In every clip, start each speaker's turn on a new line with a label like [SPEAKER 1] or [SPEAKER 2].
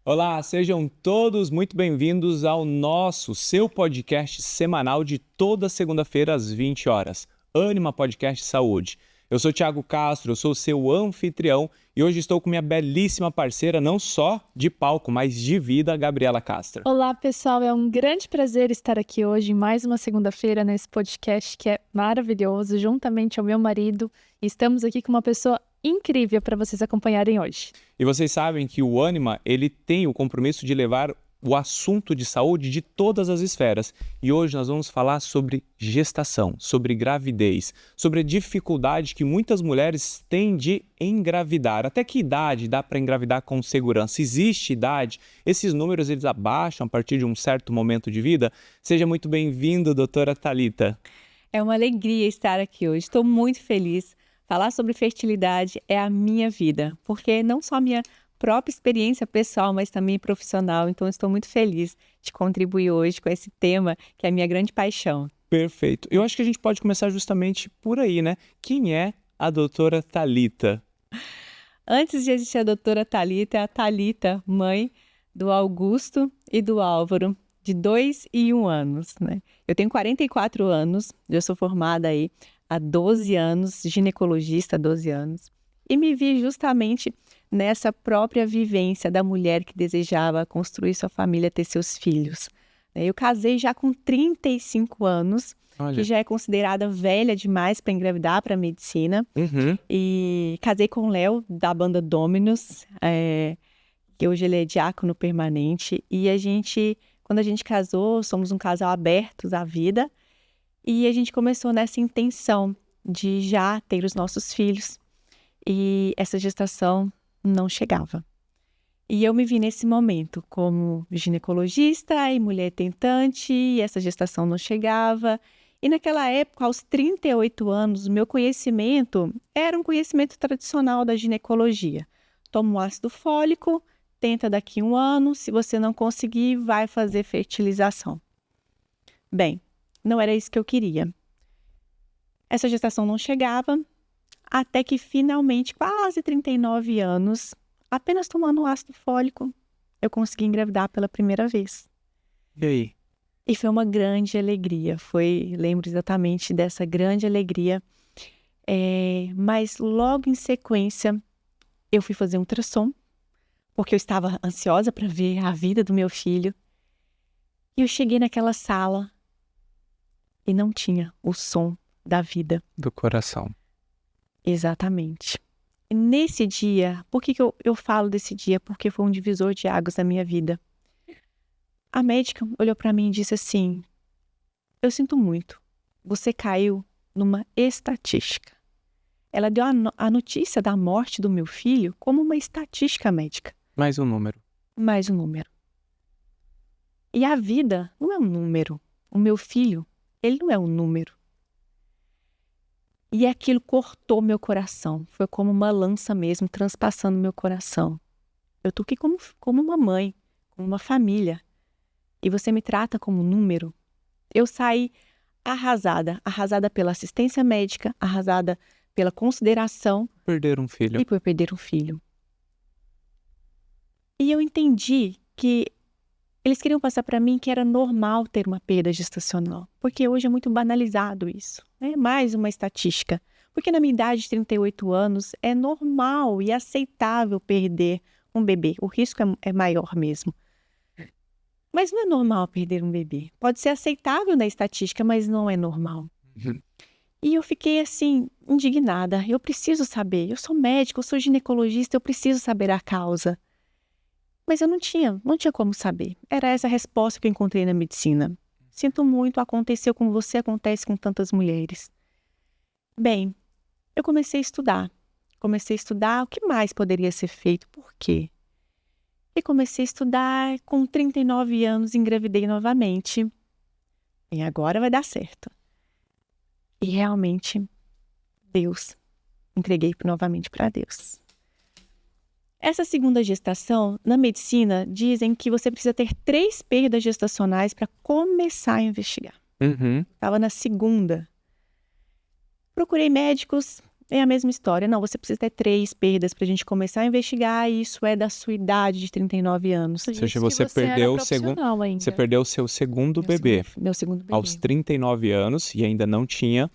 [SPEAKER 1] Olá, sejam todos muito bem-vindos ao seu podcast semanal de toda segunda-feira às 20 horas. Ânima Podcast Saúde. Eu sou Thiago Castro, eu sou o seu anfitrião e hoje estou com minha belíssima parceira, não só de palco, mas de vida, Gabriela Castro.
[SPEAKER 2] Olá, pessoal, é um grande prazer estar aqui hoje em mais uma segunda-feira nesse podcast que é maravilhoso, juntamente ao meu marido. E estamos aqui com uma pessoa incrível para vocês acompanharem hoje.
[SPEAKER 1] E vocês sabem que o Ânima, ele tem o compromisso de levar o assunto de saúde de todas as esferas. E hoje nós vamos falar sobre gestação, sobre gravidez, sobre a dificuldade que muitas mulheres têm de engravidar. Até que idade dá para engravidar com segurança? Existe idade? Esses números eles abaixam a partir de um certo momento de vida? Seja muito bem-vindo, doutora Thalita.
[SPEAKER 3] É uma alegria estar aqui hoje. Estou muito feliz. Falar sobre fertilidade é a minha vida, porque não só a minha própria experiência pessoal, mas também profissional. Então, estou muito feliz de contribuir hoje com esse tema, que é a minha grande paixão.
[SPEAKER 1] Perfeito. Eu acho que a gente pode começar justamente por aí, né? Quem é a doutora Thalita?
[SPEAKER 3] Antes de existir a doutora Thalita, é a Thalita, mãe do Augusto e do Álvaro, de 2 e 1 anos, né? Eu tenho 44 anos, já sou formada aí há 12 anos, ginecologista há 12 anos, e me vi justamente nessa própria vivência da mulher que desejava construir sua família, ter seus filhos. Eu casei já com 35 anos, que já é considerada velha demais para engravidar para a medicina. E casei com o Léo, da banda Dominus, que hoje ele é diácono permanente. E quando a gente casou, somos um casal abertos à vida. E a gente começou nessa intenção de já ter os nossos filhos. E essa gestação não chegava. E eu me vi nesse momento como ginecologista e mulher tentante, e essa gestação não chegava. E naquela época, aos 38 anos, o meu conhecimento era um conhecimento tradicional da ginecologia. Toma um ácido fólico, tenta daqui 1 ano, se você não conseguir, vai fazer fertilização. Bem, não era isso que eu queria. Essa gestação não chegava, até que finalmente, quase 39 anos, apenas tomando ácido fólico, eu consegui engravidar pela primeira vez.
[SPEAKER 1] E aí?
[SPEAKER 3] E foi uma grande alegria, lembro exatamente dessa grande alegria. Mas logo em sequência, eu fui fazer um ultrassom, porque eu estava ansiosa para ver a vida do meu filho. E eu cheguei naquela sala e não tinha o som da vida.
[SPEAKER 1] Do coração.
[SPEAKER 3] Exatamente. E nesse dia, por que eu falo desse dia? Porque foi um divisor de águas na minha vida. A médica olhou para mim e disse assim: eu sinto muito, você caiu numa estatística. Ela deu a notícia da morte do meu filho como uma estatística médica.
[SPEAKER 1] Mais um número.
[SPEAKER 3] Mais um número. E a vida não é um número. O meu filho, ele não é um número. E aquilo cortou meu coração. Foi como uma lança mesmo, transpassando meu coração. Eu tô aqui como uma mãe, como uma família. E você me trata como número. Eu saí arrasada. Arrasada pela assistência médica, arrasada pela consideração.
[SPEAKER 1] Perder um filho.
[SPEAKER 3] E por perder um filho. E eu entendi que eles queriam passar para mim que era normal ter uma perda gestacional. Porque hoje é muito banalizado isso. É mais uma estatística. Porque na minha idade de 38 anos é normal e aceitável perder um bebê. O risco é maior mesmo. Mas não é normal perder um bebê. Pode ser aceitável na estatística, mas não é normal. E eu fiquei assim, indignada. Eu preciso saber. Eu sou médica, eu sou ginecologista, eu preciso saber a causa. Mas eu não tinha como saber. Era essa a resposta que eu encontrei na medicina. Sinto muito, aconteceu com você, acontece com tantas mulheres. Bem, eu comecei a estudar. O que mais poderia ser feito, por quê? E comecei a estudar, com 39 anos engravidei novamente. E agora vai dar certo. E realmente, entreguei novamente para Deus. Essa segunda gestação, na medicina, dizem que você precisa ter 3 perdas gestacionais para começar a investigar. Estava na segunda. Procurei médicos, É a mesma história. Não, você precisa ter 3 perdas pra gente começar a investigar. E isso é da sua idade de 39 anos.
[SPEAKER 1] Ou seja,
[SPEAKER 2] Isso
[SPEAKER 1] você
[SPEAKER 2] que você era
[SPEAKER 1] perdeu
[SPEAKER 2] profissional ainda.
[SPEAKER 1] você perdeu o seu segundo
[SPEAKER 3] Meu
[SPEAKER 1] bebê
[SPEAKER 3] Meu segundo bebê.
[SPEAKER 1] aos 39 anos e ainda não tinha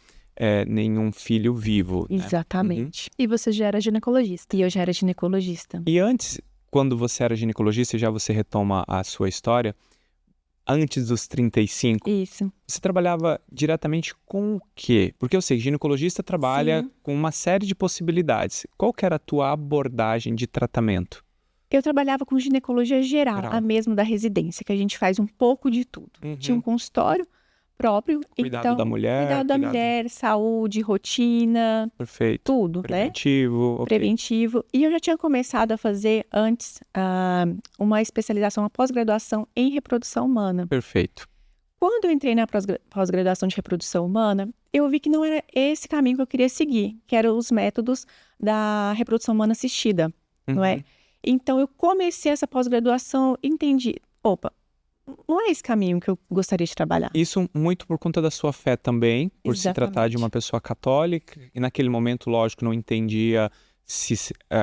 [SPEAKER 1] nenhum filho vivo, né?
[SPEAKER 3] Exatamente.
[SPEAKER 2] E você já era ginecologista.
[SPEAKER 3] E eu já era ginecologista.
[SPEAKER 1] E antes, quando você era ginecologista, já você retoma a sua história, antes dos 35,
[SPEAKER 3] Isso.
[SPEAKER 1] você trabalhava diretamente com o quê? Porque eu sei que ginecologista trabalha
[SPEAKER 3] Sim.
[SPEAKER 1] com uma série de possibilidades. Qual que era a tua abordagem de tratamento?
[SPEAKER 3] Eu trabalhava com ginecologia geral,
[SPEAKER 1] Geral.
[SPEAKER 3] a mesma da residência, que a gente faz um pouco de tudo. Tinha um consultório próprio.
[SPEAKER 1] Cuidado
[SPEAKER 3] então,
[SPEAKER 1] da mulher.
[SPEAKER 3] Cuidado da mulher, saúde, rotina,
[SPEAKER 1] Perfeito.
[SPEAKER 3] tudo, né?
[SPEAKER 1] Preventivo. ok.
[SPEAKER 3] Preventivo. E eu já tinha começado a fazer antes uma especialização, uma pós-graduação em reprodução humana.
[SPEAKER 1] Perfeito.
[SPEAKER 3] Quando eu entrei na pós-graduação de reprodução humana, eu vi que não era esse caminho que eu queria seguir, que eram os métodos da reprodução humana assistida, não é? Então, eu comecei essa pós-graduação e entendi, opa, não é esse caminho que eu gostaria de trabalhar.
[SPEAKER 1] Isso muito por conta da sua fé também, por se tratar de
[SPEAKER 3] Exatamente.
[SPEAKER 1] uma pessoa católica, e naquele momento, lógico, não entendia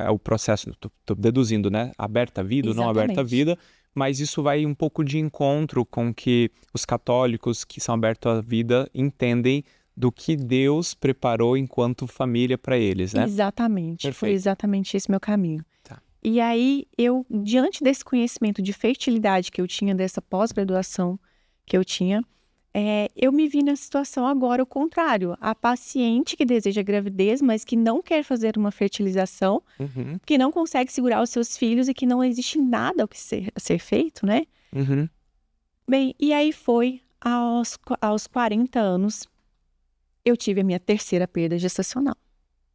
[SPEAKER 1] o processo, tô deduzindo, né? Aberta a vida ou não aberta a
[SPEAKER 3] Exatamente.
[SPEAKER 1] vida, mas isso vai um pouco de encontro com que os católicos que são abertos à vida entendem do que Deus preparou enquanto família para eles, né?
[SPEAKER 3] Exatamente. Foi
[SPEAKER 1] Perfeito.
[SPEAKER 3] exatamente esse meu caminho.
[SPEAKER 1] Tá.
[SPEAKER 3] E aí, eu, diante desse conhecimento de fertilidade que eu tinha, dessa pós-graduação que eu tinha, eu me vi na situação agora o contrário. A paciente que deseja gravidez, mas que não quer fazer uma fertilização,
[SPEAKER 1] Uhum,
[SPEAKER 3] que não consegue segurar os seus filhos e que não existe nada a ser feito, né?
[SPEAKER 1] uhum.
[SPEAKER 3] Bem, e aí foi aos 40 anos, eu tive a minha terceira perda gestacional.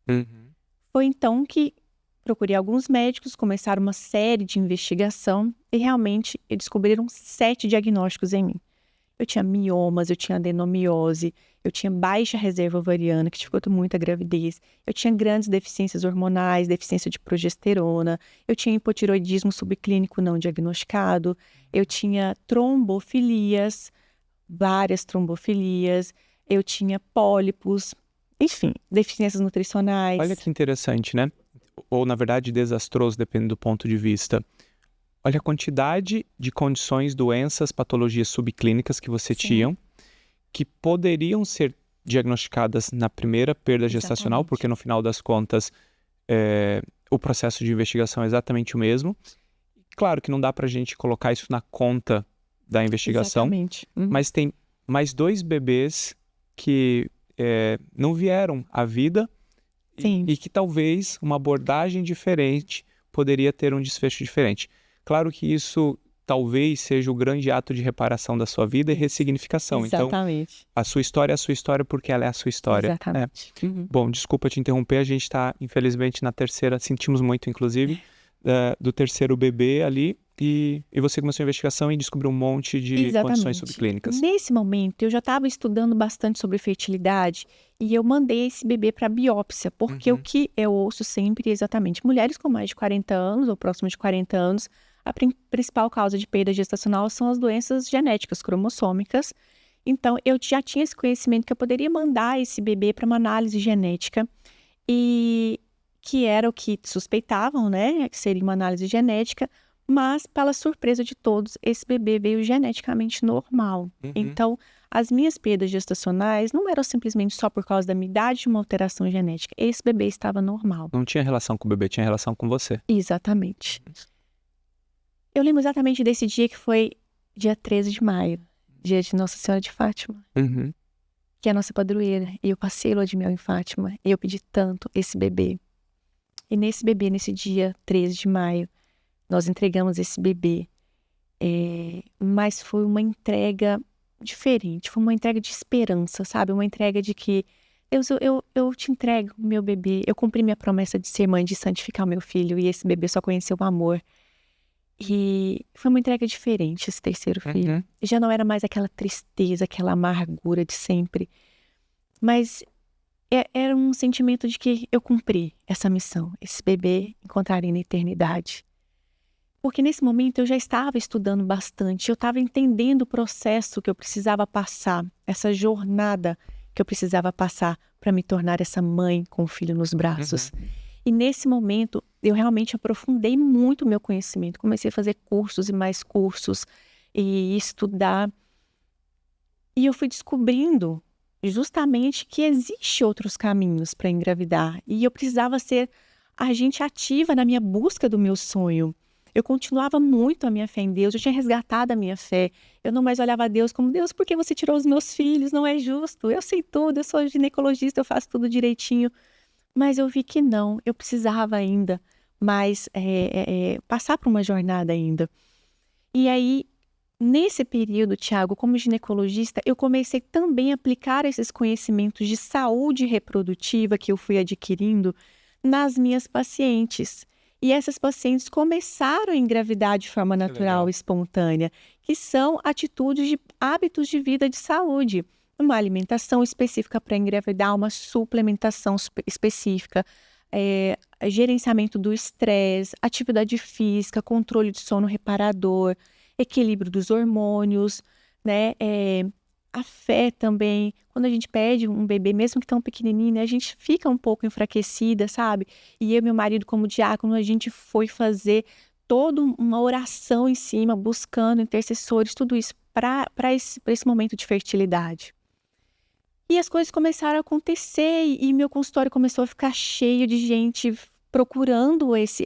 [SPEAKER 1] Uhum.
[SPEAKER 3] Foi então que procurei alguns médicos, começaram uma série de investigação e realmente descobriram 7 diagnósticos em mim. Eu tinha miomas, eu tinha adenomiose, eu tinha baixa reserva ovariana, que dificulta muito a gravidez, eu tinha grandes deficiências hormonais, deficiência de progesterona, eu tinha hipotiroidismo subclínico não diagnosticado, eu tinha trombofilias, várias trombofilias, eu tinha pólipos, enfim, deficiências nutricionais.
[SPEAKER 1] Olha que interessante, né? Ou, na verdade, desastroso, dependendo do ponto de vista. Olha a quantidade de condições, doenças, patologias subclínicas que você
[SPEAKER 3] Sim.
[SPEAKER 1] tinha, que poderiam ser diagnosticadas na primeira perda gestacional,
[SPEAKER 3] Exatamente.
[SPEAKER 1] porque no final das contas o processo de investigação é exatamente o mesmo. Claro que não dá pra gente colocar isso na conta da investigação,
[SPEAKER 3] Exatamente.
[SPEAKER 1] mas tem mais 2 bebês que não vieram à vida
[SPEAKER 3] Sim.
[SPEAKER 1] e que talvez uma abordagem diferente poderia ter um desfecho diferente. Claro que isso talvez seja o grande ato de reparação da sua vida e ressignificação. Então,
[SPEAKER 3] Exatamente.
[SPEAKER 1] a sua história é a sua história porque ela é a sua história.
[SPEAKER 3] Exatamente. Uhum.
[SPEAKER 1] Bom, desculpa te interromper, a gente está, infelizmente, na terceira, sentimos muito, inclusive, do terceiro bebê ali, e você começou a investigação e descobriu um monte de condições subclínicas.
[SPEAKER 3] Nesse momento, eu já estava estudando bastante sobre fertilidade e eu mandei esse bebê para biópsia, porque o que eu ouço sempre é exatamente mulheres com mais de 40 anos ou próximo de 40 anos, a principal causa de perda gestacional são as doenças genéticas cromossômicas. Então, eu já tinha esse conhecimento que eu poderia mandar esse bebê para uma análise genética e que era o que suspeitavam, né, que seria uma análise genética, mas, pela surpresa de todos, esse bebê veio geneticamente normal. Então, as minhas perdas gestacionais não eram simplesmente só por causa da minha idade de uma alteração genética. Esse bebê estava normal.
[SPEAKER 1] Não tinha relação com o bebê, tinha relação com você.
[SPEAKER 3] Exatamente. Eu lembro exatamente desse dia que foi dia 13 de maio, dia de Nossa Senhora de Fátima, que é a nossa padroeira. E eu passei lua de mel em Fátima e eu pedi tanto esse bebê. E nesse bebê, nesse dia 13 de maio, nós entregamos esse bebê, mas foi uma entrega diferente, foi uma entrega de esperança, sabe? Uma entrega de que eu te entrego o meu bebê, eu cumpri minha promessa de ser mãe, de santificar o meu filho, e esse bebê só conheceu o amor. E foi uma entrega diferente, esse terceiro filho. Já não era mais aquela tristeza, aquela amargura de sempre, mas era um sentimento de que eu cumpri essa missão, esse bebê encontraria na eternidade. Porque nesse momento eu já estava estudando bastante, eu estava entendendo o processo que eu precisava passar, essa jornada que eu precisava passar para me tornar essa mãe com o filho nos braços. E nesse momento, eu realmente aprofundei muito o meu conhecimento. Comecei a fazer cursos e mais cursos e estudar. E eu fui descobrindo justamente que existe outros caminhos para engravidar. E eu precisava ser agente ativa na minha busca do meu sonho. Eu continuava muito a minha fé em Deus, eu tinha resgatado a minha fé. Eu não mais olhava a Deus como, Deus, por que você tirou os meus filhos? Não é justo. Eu sei tudo, eu sou ginecologista, eu faço tudo direitinho. Mas eu vi que não, eu precisava ainda mais passar por uma jornada ainda. E aí, nesse período, Tiago, como ginecologista, eu comecei também a aplicar esses conhecimentos de saúde reprodutiva que eu fui adquirindo nas minhas pacientes. E essas pacientes começaram a engravidar de forma natural, espontânea, que são atitudes de hábitos de vida de saúde. Uma alimentação específica para engravidar, uma suplementação específica, gerenciamento do estresse, atividade física, controle de sono reparador, equilíbrio dos hormônios, né? A fé também. Quando a gente pede um bebê, mesmo que tão pequenininho, né, a gente fica um pouco enfraquecida, sabe? E eu e meu marido, como diácono, a gente foi fazer toda uma oração em cima, buscando intercessores, tudo isso para esse momento de fertilidade. E as coisas começaram a acontecer e meu consultório começou a ficar cheio de gente procurando esse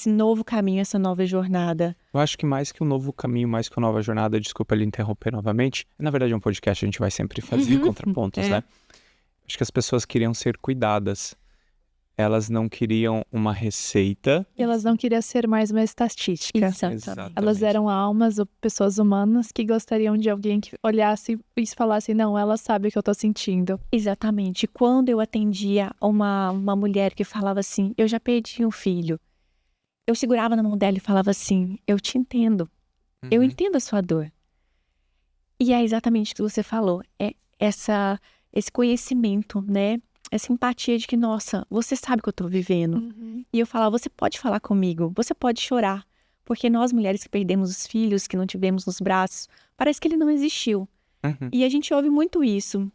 [SPEAKER 3] novo caminho, essa nova jornada.
[SPEAKER 1] Eu acho que mais que um novo caminho, mais que uma nova jornada, desculpa lhe interromper novamente, na verdade é um podcast, a gente vai sempre fazer contrapontos, né? Acho que as pessoas queriam ser cuidadas. Elas não queriam uma receita.
[SPEAKER 2] Elas não queriam ser mais uma estatística.
[SPEAKER 3] Exatamente.
[SPEAKER 2] Elas eram almas ou pessoas humanas que gostariam de alguém que olhasse e falasse, não, ela sabe o que eu tô sentindo.
[SPEAKER 3] Exatamente. Quando eu atendia uma mulher que falava assim, eu já perdi um filho, eu segurava na mão dela e falava assim, eu te entendo. Eu entendo a sua dor. E é exatamente o que você falou. É esse conhecimento, né? Essa empatia de que, nossa, você sabe o que eu tô vivendo. E eu falava, você pode falar comigo, você pode chorar. Porque nós, mulheres que perdemos os filhos, que não tivemos nos braços, parece que ele não existiu. E a gente ouve muito isso.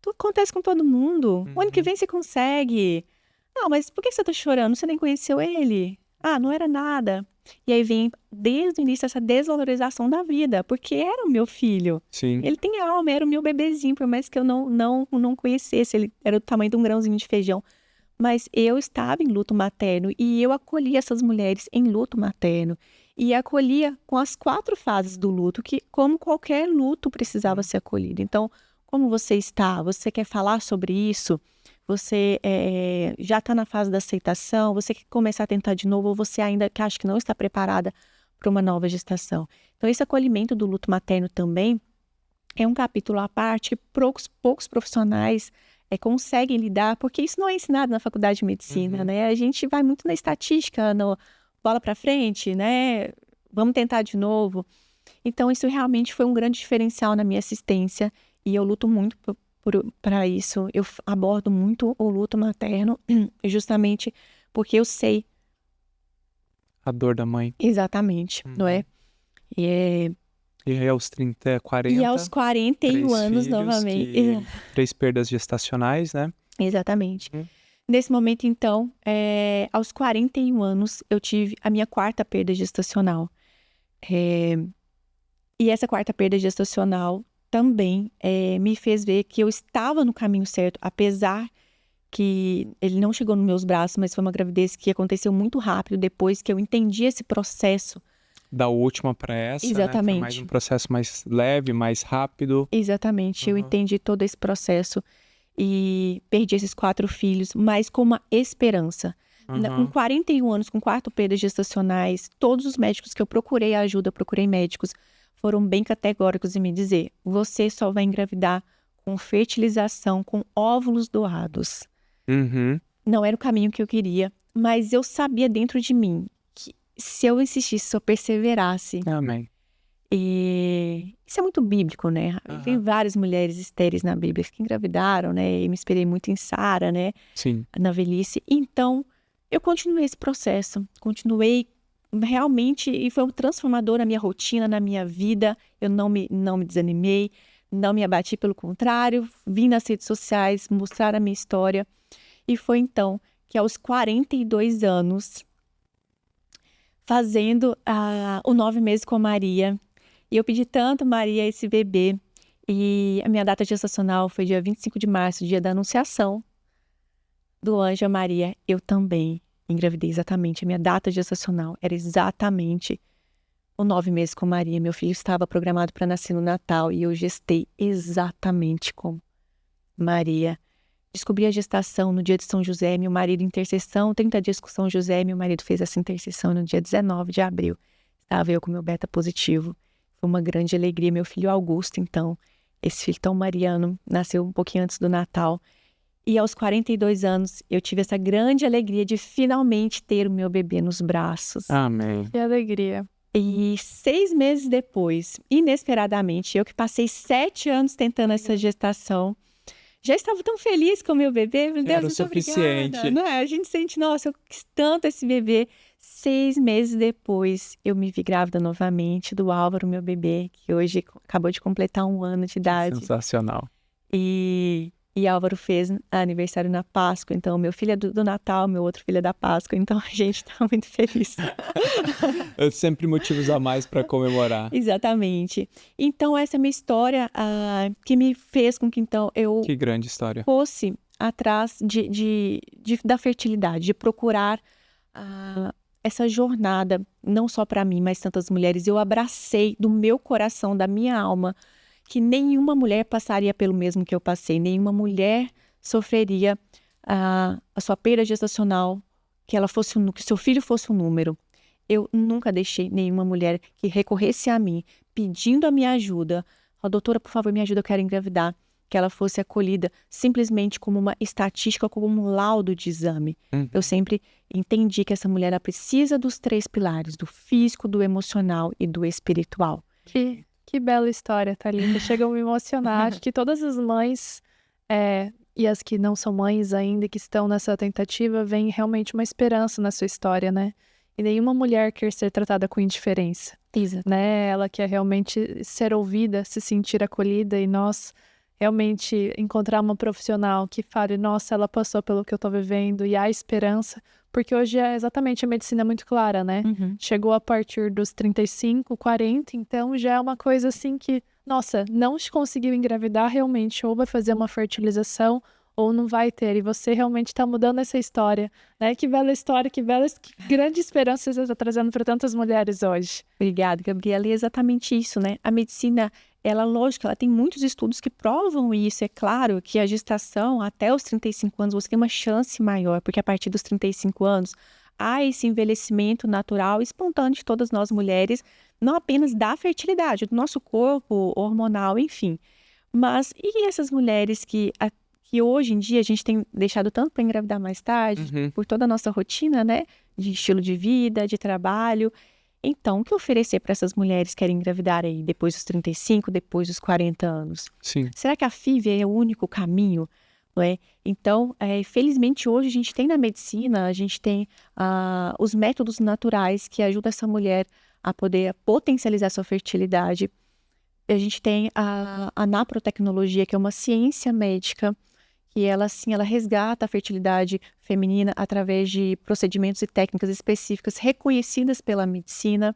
[SPEAKER 3] Acontece com todo mundo. O ano que vem você consegue. Não, mas por que você tá chorando? Você nem conheceu ele? Não era nada. E aí vem, desde o início, essa desvalorização da vida, porque era o meu filho.
[SPEAKER 1] Sim.
[SPEAKER 3] Ele tem alma, era o meu bebezinho, por mais que eu não conhecesse, ele era do tamanho de um grãozinho de feijão. Mas eu estava em luto materno e eu acolhia essas mulheres em luto materno. E acolhia com as 4 fases do luto, que como qualquer luto precisava ser acolhido. Então, como você está? Você quer falar sobre isso? Você já está na fase da aceitação, você quer começar a tentar de novo, ou você ainda acha que não está preparada para uma nova gestação. Então, esse acolhimento do luto materno também é um capítulo à parte que poucos profissionais conseguem lidar, porque isso não é ensinado na faculdade de medicina, né? A gente vai muito na estatística, no bola para frente, né? Vamos tentar de novo. Então, isso realmente foi um grande diferencial na minha assistência e eu luto muito para isso. Eu abordo muito o luto materno, justamente porque eu sei
[SPEAKER 1] A dor da mãe.
[SPEAKER 3] exatamente, não é? E
[SPEAKER 1] aí aos 30, 40...
[SPEAKER 3] E aos 41 anos, novamente.
[SPEAKER 1] 3 perdas gestacionais, né?
[SPEAKER 3] Exatamente. Nesse momento, então, aos 41 anos, eu tive a minha 4ª perda gestacional. E essa 4ª perda gestacional também me fez ver que eu estava no caminho certo, apesar que ele não chegou nos meus braços, mas foi uma gravidez que aconteceu muito rápido depois que eu entendi esse processo.
[SPEAKER 1] Da última para essa,
[SPEAKER 3] exatamente.
[SPEAKER 1] Né? Foi mais um processo mais leve, mais rápido.
[SPEAKER 3] Exatamente, eu entendi todo esse processo e perdi esses 4 filhos, mas com uma esperança. Com 41 anos, com 4 perdas gestacionais, todos os médicos que eu procurei ajuda, procurei médicos, foram bem categóricos em me dizer, você só vai engravidar com fertilização, com óvulos doados. Não era o caminho que eu queria, mas eu sabia dentro de mim que se eu insistisse, se eu perseverasse...
[SPEAKER 1] Amém.
[SPEAKER 3] E isso é muito bíblico, né? Tem várias mulheres estéreis na Bíblia que engravidaram, né? E me inspirei muito em Sara, né?
[SPEAKER 1] Sim.
[SPEAKER 3] Na velhice. Então, eu continuei esse processo. Continuei realmente, e foi um transformador na minha rotina, na minha vida. Eu não me desanimei. não me abati, pelo contrário, vim nas redes sociais mostrar a minha história. E foi então que aos 42 anos, fazendo o 9 meses com a Maria, e eu pedi tanto Maria esse bebê, e a minha data gestacional foi dia 25 de março, dia da anunciação do anjo a Maria. Eu também engravidei exatamente, a minha data gestacional era exatamente o 9 meses com Maria. Meu filho estava programado para nascer no Natal e eu gestei exatamente como Maria. Descobri a gestação no dia de São José, meu marido intercessão, 30 dias com São José, meu marido fez essa intercessão no dia 19 de abril. Estava eu com meu beta positivo. Foi uma grande alegria. Meu filho Augusto, então, esse filho tão mariano, nasceu um pouquinho antes do Natal. E aos 42 anos, eu tive essa grande alegria de finalmente ter o meu bebê nos braços.
[SPEAKER 1] Amém.
[SPEAKER 2] Que alegria.
[SPEAKER 3] E 6 meses depois, inesperadamente, eu que passei 7 anos tentando essa gestação, já estava tão feliz com o meu bebê. Meu Deus,
[SPEAKER 1] Era o
[SPEAKER 3] muito
[SPEAKER 1] suficiente.
[SPEAKER 3] obrigada. Não é? A gente sente, nossa, eu quis tanto esse bebê. 6 meses depois, eu me vi grávida novamente do Álvaro, meu bebê, que hoje acabou de completar 1 ano de idade.
[SPEAKER 1] Sensacional.
[SPEAKER 3] E Álvaro fez aniversário na Páscoa, então meu filho é do Natal, meu outro filho é da Páscoa, então a gente tá muito feliz.
[SPEAKER 1] Sempre motivos a mais para comemorar.
[SPEAKER 3] Exatamente. Então essa é a minha história que me fez com que então eu
[SPEAKER 1] Que grande história.
[SPEAKER 3] fosse atrás da fertilidade, de procurar essa jornada, não só para mim, mas tantas mulheres. Eu abracei do meu coração, da minha alma, que nenhuma mulher passaria pelo mesmo que eu passei, nenhuma mulher sofreria a sua perda gestacional, que seu filho fosse um número. Eu nunca deixei nenhuma mulher que recorresse a mim, pedindo a minha ajuda, doutora, por favor, me ajuda, eu quero engravidar, que ela fosse acolhida simplesmente como uma estatística, como um laudo de exame. Eu sempre entendi que essa mulher ela precisa dos 3 pilares, do físico, do emocional e do espiritual.
[SPEAKER 2] Que bela história, Thalita. Chega a me emocionar. Acho que todas as mães e as que não são mães ainda, que estão nessa tentativa, veem realmente uma esperança na sua história, né? E nenhuma mulher quer ser tratada com indiferença, né? Ela quer realmente ser ouvida, se sentir acolhida, e nós realmente encontrar uma profissional que fale, nossa, ela passou pelo que eu tô vivendo, e há esperança, porque hoje é exatamente a medicina muito clara, né? Chegou a partir dos 35, 40, então já é uma coisa assim que, nossa, não conseguiu engravidar realmente, ou vai fazer uma fertilização, ou não vai ter, e você realmente está mudando essa história, né? Que bela história, que grande esperança você está trazendo para tantas mulheres hoje.
[SPEAKER 3] Obrigada, Gabriela, e é exatamente isso, né? A medicina, lógico, ela tem muitos estudos que provam isso. É claro que a gestação até os 35 anos você tem uma chance maior, porque a partir dos 35 anos há esse envelhecimento natural e espontâneo de todas nós mulheres, não apenas da fertilidade, do nosso corpo hormonal, enfim. Mas e essas mulheres que hoje em dia a gente tem deixado tanto para engravidar mais tarde, por toda a nossa rotina, né? De estilo de vida, de trabalho. Então, o que oferecer para essas mulheres que querem engravidar aí depois dos 35, depois dos 40 anos?
[SPEAKER 1] Sim.
[SPEAKER 3] Será que a FIV é o único caminho? Não é? Então, felizmente hoje a gente tem na medicina, a gente tem os métodos naturais que ajudam essa mulher a poder potencializar sua fertilidade. A gente tem a naprotecnologia, que é uma ciência médica, que ela resgata a fertilidade feminina através de procedimentos e técnicas específicas reconhecidas pela medicina,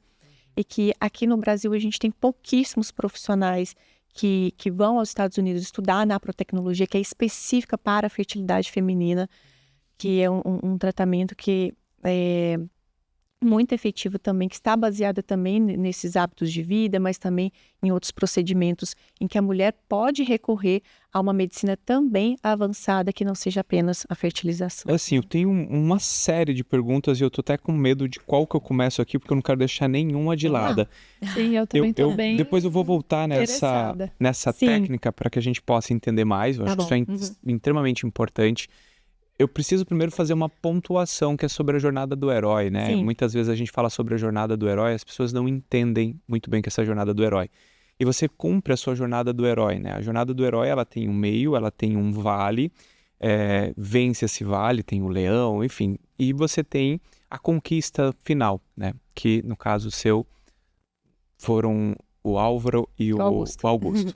[SPEAKER 3] e que aqui no Brasil a gente tem pouquíssimos profissionais que vão aos Estados Unidos estudar a naprotecnologia, que é específica para a fertilidade feminina, que é um tratamento que é muito efetivo também, que está baseada também nesses hábitos de vida, mas também em outros procedimentos em que a mulher pode recorrer a uma medicina também avançada, que não seja apenas a fertilização.
[SPEAKER 1] Assim, eu tenho uma série de perguntas e eu tô até com medo de qual que eu começo aqui, porque eu não quero deixar nenhuma de lado.
[SPEAKER 2] Sim, eu também tô bem
[SPEAKER 1] Depois eu vou voltar nessa
[SPEAKER 3] Sim.
[SPEAKER 1] técnica para que a gente possa entender mais. Eu acho que isso é extremamente importante. Eu preciso primeiro fazer uma pontuação que é sobre a jornada do herói, né?
[SPEAKER 3] Sim.
[SPEAKER 1] Muitas vezes a gente fala sobre a jornada do herói, as pessoas não entendem muito bem que é essa jornada do herói. E você cumpre a sua jornada do herói, né? A jornada do herói, ela tem um meio, ela tem um vale, vence esse vale, tem o leão, enfim. E você tem a conquista final, né? Que, no caso seu, foram o Álvaro e o Augusto.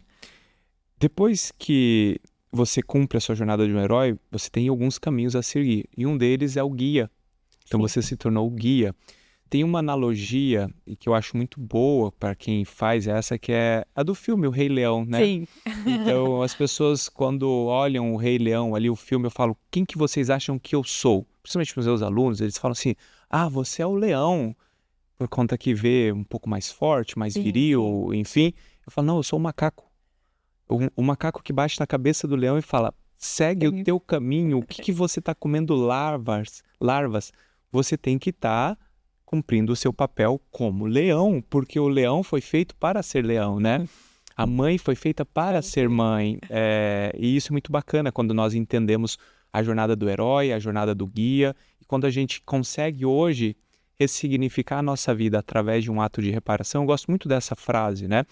[SPEAKER 1] Depois que você cumpre a sua jornada de um herói, você tem alguns caminhos a seguir. E um deles é o guia. Então
[SPEAKER 3] Sim.
[SPEAKER 1] você se tornou o guia. Tem uma analogia e que eu acho muito boa para quem faz essa, que é a do filme O Rei Leão, né?
[SPEAKER 3] Sim.
[SPEAKER 1] Então as pessoas quando olham o Rei Leão ali, o filme, eu falo, quem que vocês acham que eu sou? Principalmente os meus alunos, eles falam assim, você é o leão, por conta que vê um pouco mais forte, mais
[SPEAKER 3] Sim,
[SPEAKER 1] viril, enfim. Eu falo, não, eu sou o macaco. O macaco que bate na cabeça do leão e fala, segue o teu caminho, o que você está comendo larvas, você tem que estar cumprindo o seu papel como leão, porque o leão foi feito para ser leão, né? A mãe foi feita para ser mãe, e isso é muito bacana quando nós entendemos a jornada do herói, a jornada do guia, e quando a gente consegue hoje ressignificar a nossa vida através de um ato de reparação. Eu gosto muito dessa frase, né?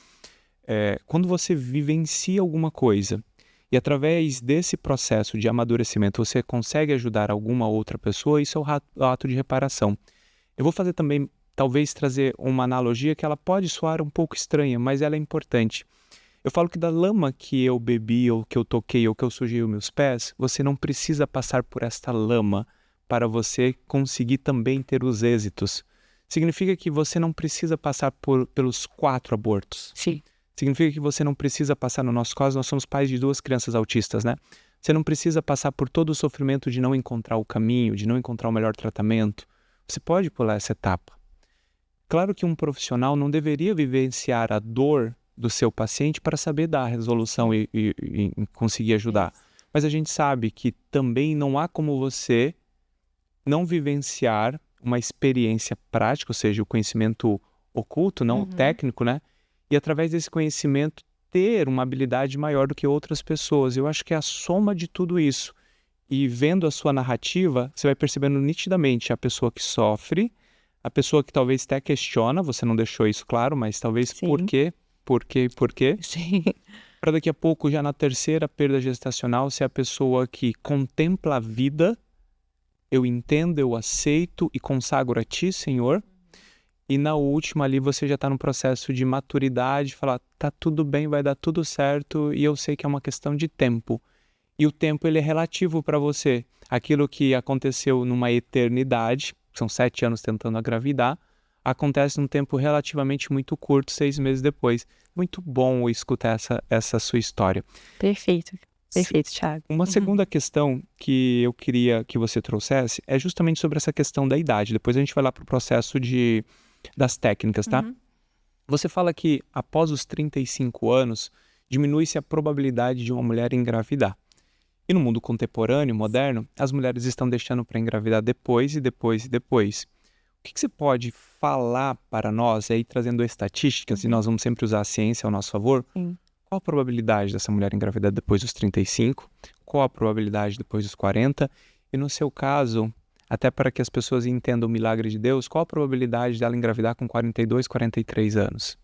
[SPEAKER 1] Quando você vivencia alguma coisa e através desse processo de amadurecimento você consegue ajudar alguma outra pessoa, isso é o ato de reparação. Eu vou fazer também, talvez trazer uma analogia que ela pode soar um pouco estranha, mas ela é importante. Eu falo que da lama que eu bebi, ou que eu toquei, ou que eu sujei os meus pés, você não precisa passar por esta lama para você conseguir também ter os êxitos. Significa que você não precisa passar pelos 4 abortos.
[SPEAKER 3] Sim.
[SPEAKER 1] Significa que você não precisa passar, no nosso caso, nós somos pais de 2 crianças autistas, né? Você não precisa passar por todo o sofrimento de não encontrar o caminho, de não encontrar o melhor tratamento. Você pode pular essa etapa. Claro que um profissional não deveria vivenciar a dor do seu paciente para saber dar a resolução e conseguir ajudar. Mas a gente sabe que também não há como você não vivenciar uma experiência prática, ou seja, o conhecimento oculto, não técnico, né? E através desse conhecimento ter uma habilidade maior do que outras pessoas. Eu acho que é a soma de tudo isso. E vendo a sua narrativa, você vai percebendo nitidamente a pessoa que sofre, a pessoa que talvez até questiona, você não deixou isso claro, mas talvez
[SPEAKER 3] Sim.
[SPEAKER 1] por quê?
[SPEAKER 3] Sim.
[SPEAKER 1] Para daqui a pouco, já na terceira perda gestacional, ser a pessoa que contempla a vida, eu entendo, eu aceito e consagro a Ti, Senhor. E na última ali você já está no processo de maturidade, falar, tá tudo bem, vai dar tudo certo e eu sei que é uma questão de tempo. E o tempo ele é relativo para você. Aquilo que aconteceu numa eternidade, são 7 anos tentando engravidar, acontece num tempo relativamente muito curto, 6 meses depois. Muito bom escutar essa sua história.
[SPEAKER 3] Perfeito. Perfeito, Thiago.
[SPEAKER 1] Uma segunda questão que eu queria que você trouxesse é justamente sobre essa questão da idade. Depois a gente vai lá para o processo das técnicas, tá? Você fala que após os 35 anos, diminui-se a probabilidade de uma mulher engravidar. E no mundo contemporâneo, moderno, as mulheres estão deixando para engravidar depois. O que você pode falar para nós, aí trazendo estatísticas, e nós vamos sempre usar a ciência ao nosso favor?
[SPEAKER 3] Sim.
[SPEAKER 1] Qual a probabilidade dessa mulher engravidar depois dos 35? Qual a probabilidade depois dos 40? E no seu caso, até para que as pessoas entendam o milagre de Deus, qual a probabilidade dela engravidar com 42, 43 anos?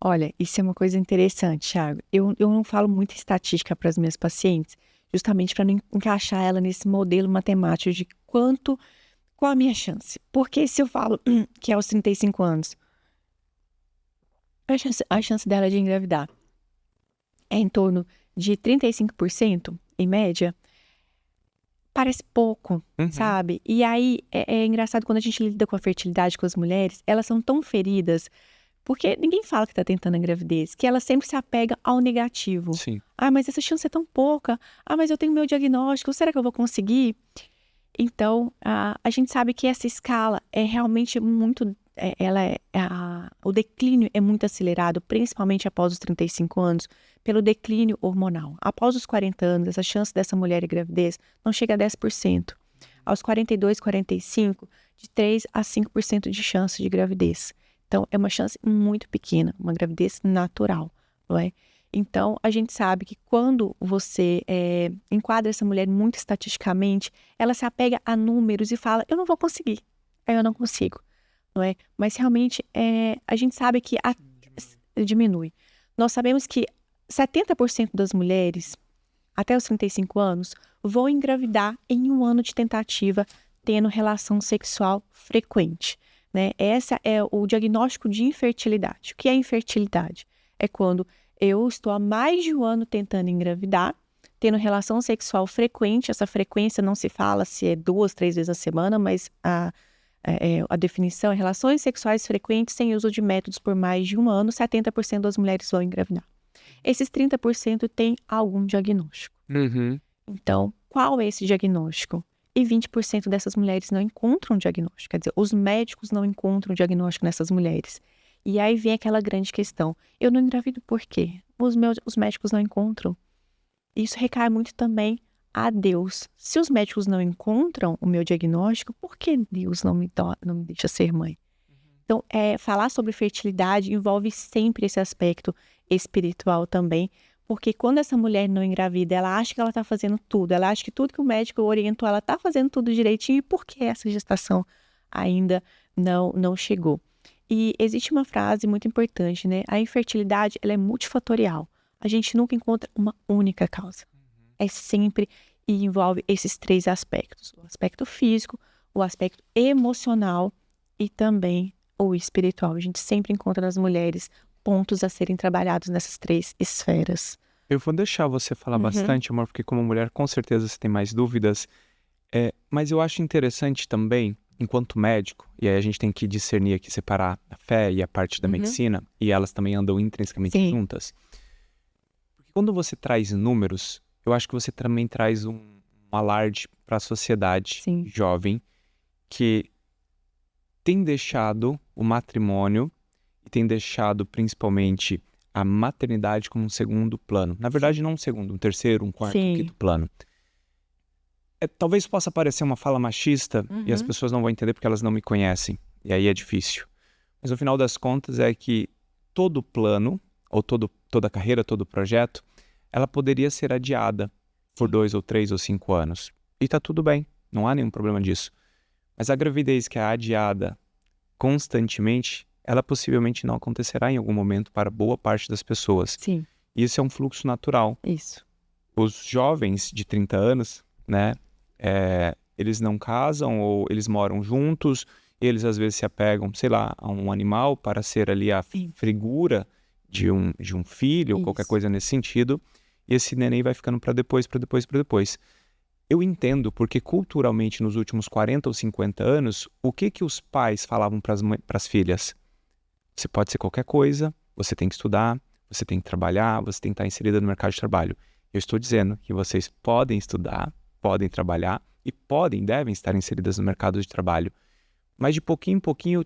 [SPEAKER 3] Olha, isso é uma coisa interessante, Thiago. Eu não falo muita estatística para as minhas pacientes, justamente para não encaixar ela nesse modelo matemático de qual a minha chance. Porque se eu falo que é aos 35 anos, a chance dela de engravidar é em torno de 35%, em média, parece pouco, sabe? E aí, é engraçado quando a gente lida com a fertilidade com as mulheres, elas são tão feridas, porque ninguém fala que está tentando a gravidez, que ela sempre se apega ao negativo.
[SPEAKER 1] Sim.
[SPEAKER 3] Mas essa chance é tão pouca. Mas eu tenho meu diagnóstico, será que eu vou conseguir? Então, a gente sabe que essa escala é realmente muito... o declínio é muito acelerado, principalmente após os 35 anos, pelo declínio hormonal. Após os 40 anos, essa chance dessa mulher de gravidez não chega a 10%. Aos 42, 45, de 3 a 5% de chance de gravidez. Então, é uma chance muito pequena, uma gravidez natural, não é? Então, a gente sabe que quando você enquadra essa mulher muito estatisticamente, ela se apega a números e fala, eu não vou conseguir, eu não consigo, não é? Mas realmente, a gente sabe que diminui. Nós sabemos que 70% das mulheres, até os 35 anos, vão engravidar em 1 ano de tentativa, tendo relação sexual frequente, né? Esse é o diagnóstico de infertilidade. O que é infertilidade? É quando eu estou há mais de um ano tentando engravidar, tendo relação sexual frequente. Essa frequência não se fala se é 2, 3 vezes a semana, mas a definição é relações sexuais frequentes sem uso de métodos por mais de um ano, 70% das mulheres vão engravidar. Esses 30% têm algum diagnóstico. Então, qual é esse diagnóstico? E 20% dessas mulheres não encontram diagnóstico. Quer dizer, os médicos não encontram diagnóstico nessas mulheres. E aí vem aquela grande questão. Eu não engravido por quê? Os médicos não encontram. Isso recai muito também a Deus. Se os médicos não encontram o meu diagnóstico, por que Deus não me deixa ser mãe? Então, falar sobre fertilidade envolve sempre esse aspecto espiritual também, porque quando essa mulher não engravida, ela acha que ela está fazendo tudo, ela acha que tudo que o médico orientou, ela está fazendo tudo direitinho, e por que essa gestação ainda não chegou? E existe uma frase muito importante, né? A infertilidade, ela é multifatorial. A gente nunca encontra uma única causa. É sempre e envolve esses 3 aspectos. O aspecto físico, o aspecto emocional e também o espiritual. A gente sempre encontra nas mulheres pontos a serem trabalhados nessas 3 esferas.
[SPEAKER 1] Eu vou deixar você falar bastante, amor, porque como mulher com certeza você tem mais dúvidas. Mas eu acho interessante também, enquanto médico, e aí a gente tem que discernir aqui, separar a fé e a parte da medicina, e elas também andam intrinsecamente juntas. Porque quando você traz números, eu acho que você também traz um alarde para a sociedade jovem que tem deixado o matrimônio e tem deixado principalmente a maternidade como um segundo plano. Na verdade, não um segundo, um terceiro, um quarto, um quinto plano. Talvez possa parecer uma fala machista e as pessoas não vão entender porque elas não me conhecem. E aí é difícil. Mas no final das contas é que todo plano, ou toda carreira, todo projeto, ela poderia ser adiada por 2 ou 3 ou 5 anos. E tá tudo bem, não há nenhum problema disso. Mas a gravidez que é adiada constantemente, ela possivelmente não acontecerá em algum momento para boa parte das pessoas.
[SPEAKER 3] Sim.
[SPEAKER 1] E isso é um fluxo natural.
[SPEAKER 3] Isso.
[SPEAKER 1] Os jovens de 30 anos, né, eles não casam ou eles moram juntos, eles às vezes se apegam, sei lá, a um animal para ser ali a figura de um filho ou qualquer coisa nesse sentido, e esse neném vai ficando para depois. Eu entendo porque culturalmente nos últimos 40 ou 50 anos, o que os pais falavam para as filhas? Você pode ser qualquer coisa, você tem que estudar, você tem que trabalhar, você tem que estar inserida no mercado de trabalho. Eu estou dizendo que vocês podem estudar, podem trabalhar e devem estar inseridas no mercado de trabalho. Mas de pouquinho em pouquinho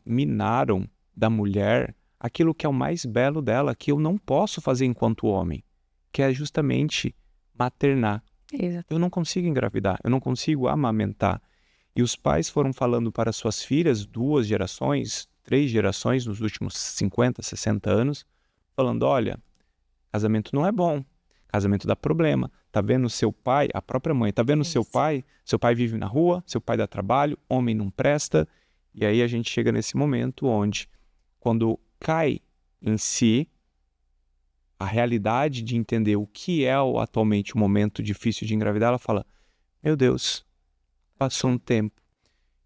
[SPEAKER 1] minaram da mulher aquilo que é o mais belo dela, que eu não posso fazer enquanto homem, que é justamente maternar.
[SPEAKER 3] Exato.
[SPEAKER 1] Eu não consigo engravidar, eu não consigo amamentar. E os pais foram falando para suas filhas 2 gerações, 3 gerações nos últimos 50, 60 anos, falando, olha, casamento não é bom, casamento dá problema. Tá vendo seu pai, a própria mãe, tá vendo seu pai vive na rua, seu pai dá trabalho, homem não presta. E aí a gente chega nesse momento onde, quando cai em si a realidade de entender o que é atualmente o momento difícil de engravidar, ela fala, meu Deus, passou um tempo.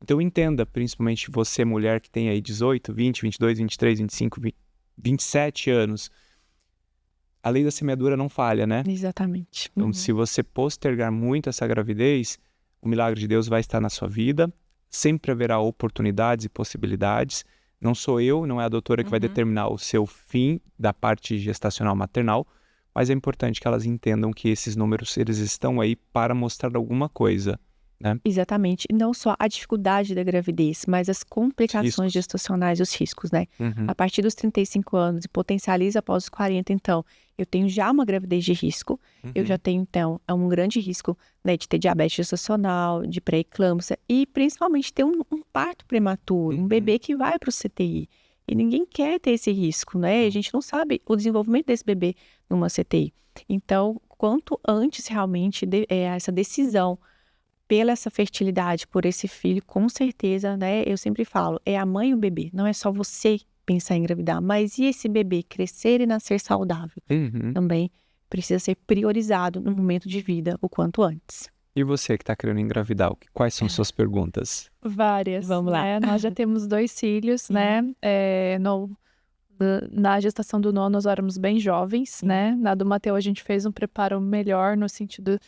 [SPEAKER 1] Então entenda, principalmente você, mulher que tem aí 18, 20, 22, 23, 25, 27 anos, a lei da semeadura não falha, né?
[SPEAKER 3] Exatamente.
[SPEAKER 1] Então, se você postergar muito essa gravidez, o milagre de Deus vai estar na sua vida, sempre haverá oportunidades e possibilidades. Não sou eu, não é a doutora que vai determinar o seu fim da parte gestacional maternal, mas é importante que elas entendam que esses números, eles estão aí para mostrar alguma coisa, né?
[SPEAKER 3] Exatamente. E não só a dificuldade da gravidez, mas as complicações gestacionais, os riscos, né? A partir dos 35 anos e potencializa após os 40, então, eu tenho já uma gravidez de risco, eu já tenho, então, um grande risco, né, de ter diabetes gestacional, de pré-eclâmpsia e principalmente ter um parto prematuro, um bebê que vai para o CTI. E ninguém quer ter esse risco, né? A gente não sabe o desenvolvimento desse bebê numa CTI. Então, quanto antes realmente essa decisão pela essa fertilidade, por esse filho, com certeza, né? Eu sempre falo, é a mãe e o bebê. Não é só você pensar em engravidar, mas e esse bebê crescer e nascer saudável? Também precisa ser priorizado no momento de vida o quanto antes.
[SPEAKER 1] E você que está querendo engravidar, quais são suas perguntas?
[SPEAKER 2] Várias.
[SPEAKER 3] Vamos lá.
[SPEAKER 2] Né? Nós já temos 2 filhos, né? Na gestação do Noah, nós éramos bem jovens, né? Na do Mateu, a gente fez um preparo melhor no sentido...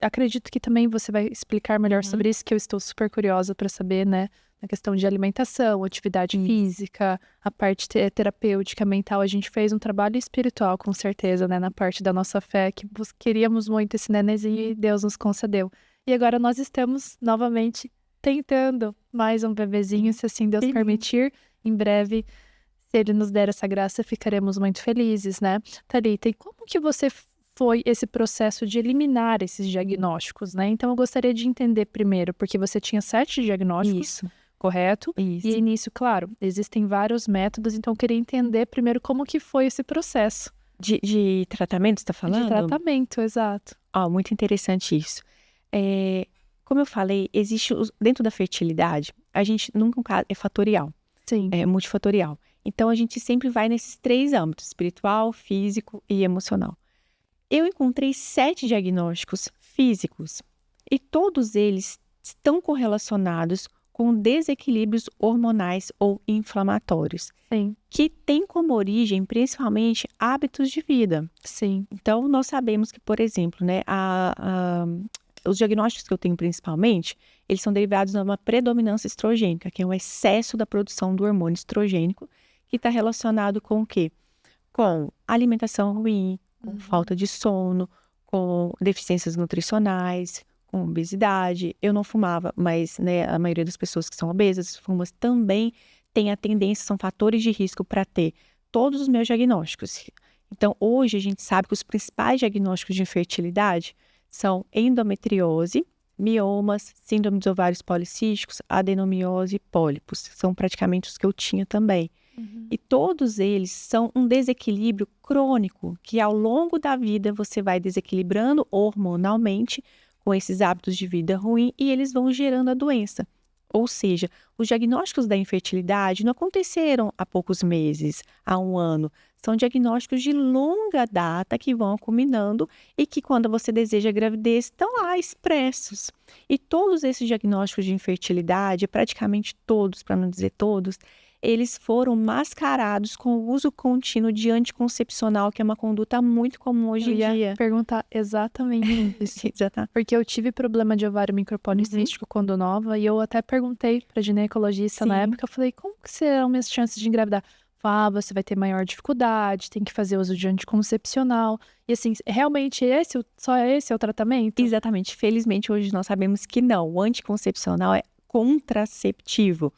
[SPEAKER 2] Acredito que também você vai explicar melhor sobre isso, que eu estou super curiosa para saber, né? Na questão de alimentação, atividade física, a parte terapêutica, mental. A gente fez um trabalho espiritual, com certeza, né? Na parte da nossa fé, que queríamos muito esse nenenzinho e Deus nos concedeu. E agora nós estamos novamente tentando mais um bebezinho, se assim Deus permitir. Em breve, se Ele nos der essa graça, ficaremos muito felizes, né? Thalita, e como que você foi esse processo de eliminar esses diagnósticos, né? Então, eu gostaria de entender primeiro, porque você tinha 7 diagnósticos,
[SPEAKER 3] Isso.
[SPEAKER 2] correto?
[SPEAKER 3] Isso.
[SPEAKER 2] E início, claro, existem vários métodos, então eu queria entender primeiro como que foi esse processo.
[SPEAKER 3] De tratamento, você está falando?
[SPEAKER 2] De tratamento, exato.
[SPEAKER 3] Muito interessante isso. Como eu falei, existe dentro da fertilidade, a gente nunca é fatorial,
[SPEAKER 2] Sim.
[SPEAKER 3] é multifatorial. Então, a gente sempre vai nesses 3 âmbitos, espiritual, físico e emocional. Eu encontrei 7 diagnósticos físicos e todos eles estão correlacionados com desequilíbrios hormonais ou inflamatórios,
[SPEAKER 2] Sim.
[SPEAKER 3] que têm como origem, principalmente, hábitos de vida.
[SPEAKER 2] Sim.
[SPEAKER 3] Então, nós sabemos que, por exemplo, né, os diagnósticos que eu tenho principalmente, eles são derivados de uma predominância estrogênica, que é um excesso da produção do hormônio estrogênico, que está relacionado com o quê? Com alimentação ruim, com falta de sono, com deficiências nutricionais, com obesidade. Eu não fumava, mas né, a maioria das pessoas que são obesas, fumas também tem a tendência, são fatores de risco para ter todos os meus diagnósticos. Então, hoje a gente sabe que os principais diagnósticos de infertilidade são endometriose, miomas, síndrome dos ovários policísticos, adenomiose e pólipos. São praticamente os que eu tinha também. E todos eles são um desequilíbrio crônico, que ao longo da vida você vai desequilibrando hormonalmente com esses hábitos de vida ruim e eles vão gerando a doença. Ou seja, os diagnósticos da infertilidade não aconteceram há poucos meses, há um ano. São diagnósticos de longa data que vão culminando e que quando você deseja gravidez estão lá expressos. E todos esses diagnósticos de infertilidade, praticamente todos, para não dizer todos, eles foram mascarados com o uso contínuo de anticoncepcional, que é uma conduta muito comum hoje em dia.
[SPEAKER 2] Eu ia perguntar exatamente isso. Porque eu tive problema de ovário micropolicístico quando nova, e eu até perguntei pra ginecologista na época, eu falei, como que serão minhas chances de engravidar? Você vai ter maior dificuldade, tem que fazer uso de anticoncepcional. E assim, realmente só esse é o tratamento?
[SPEAKER 3] Exatamente. Felizmente, hoje nós sabemos que não. O anticoncepcional é contraceptivo.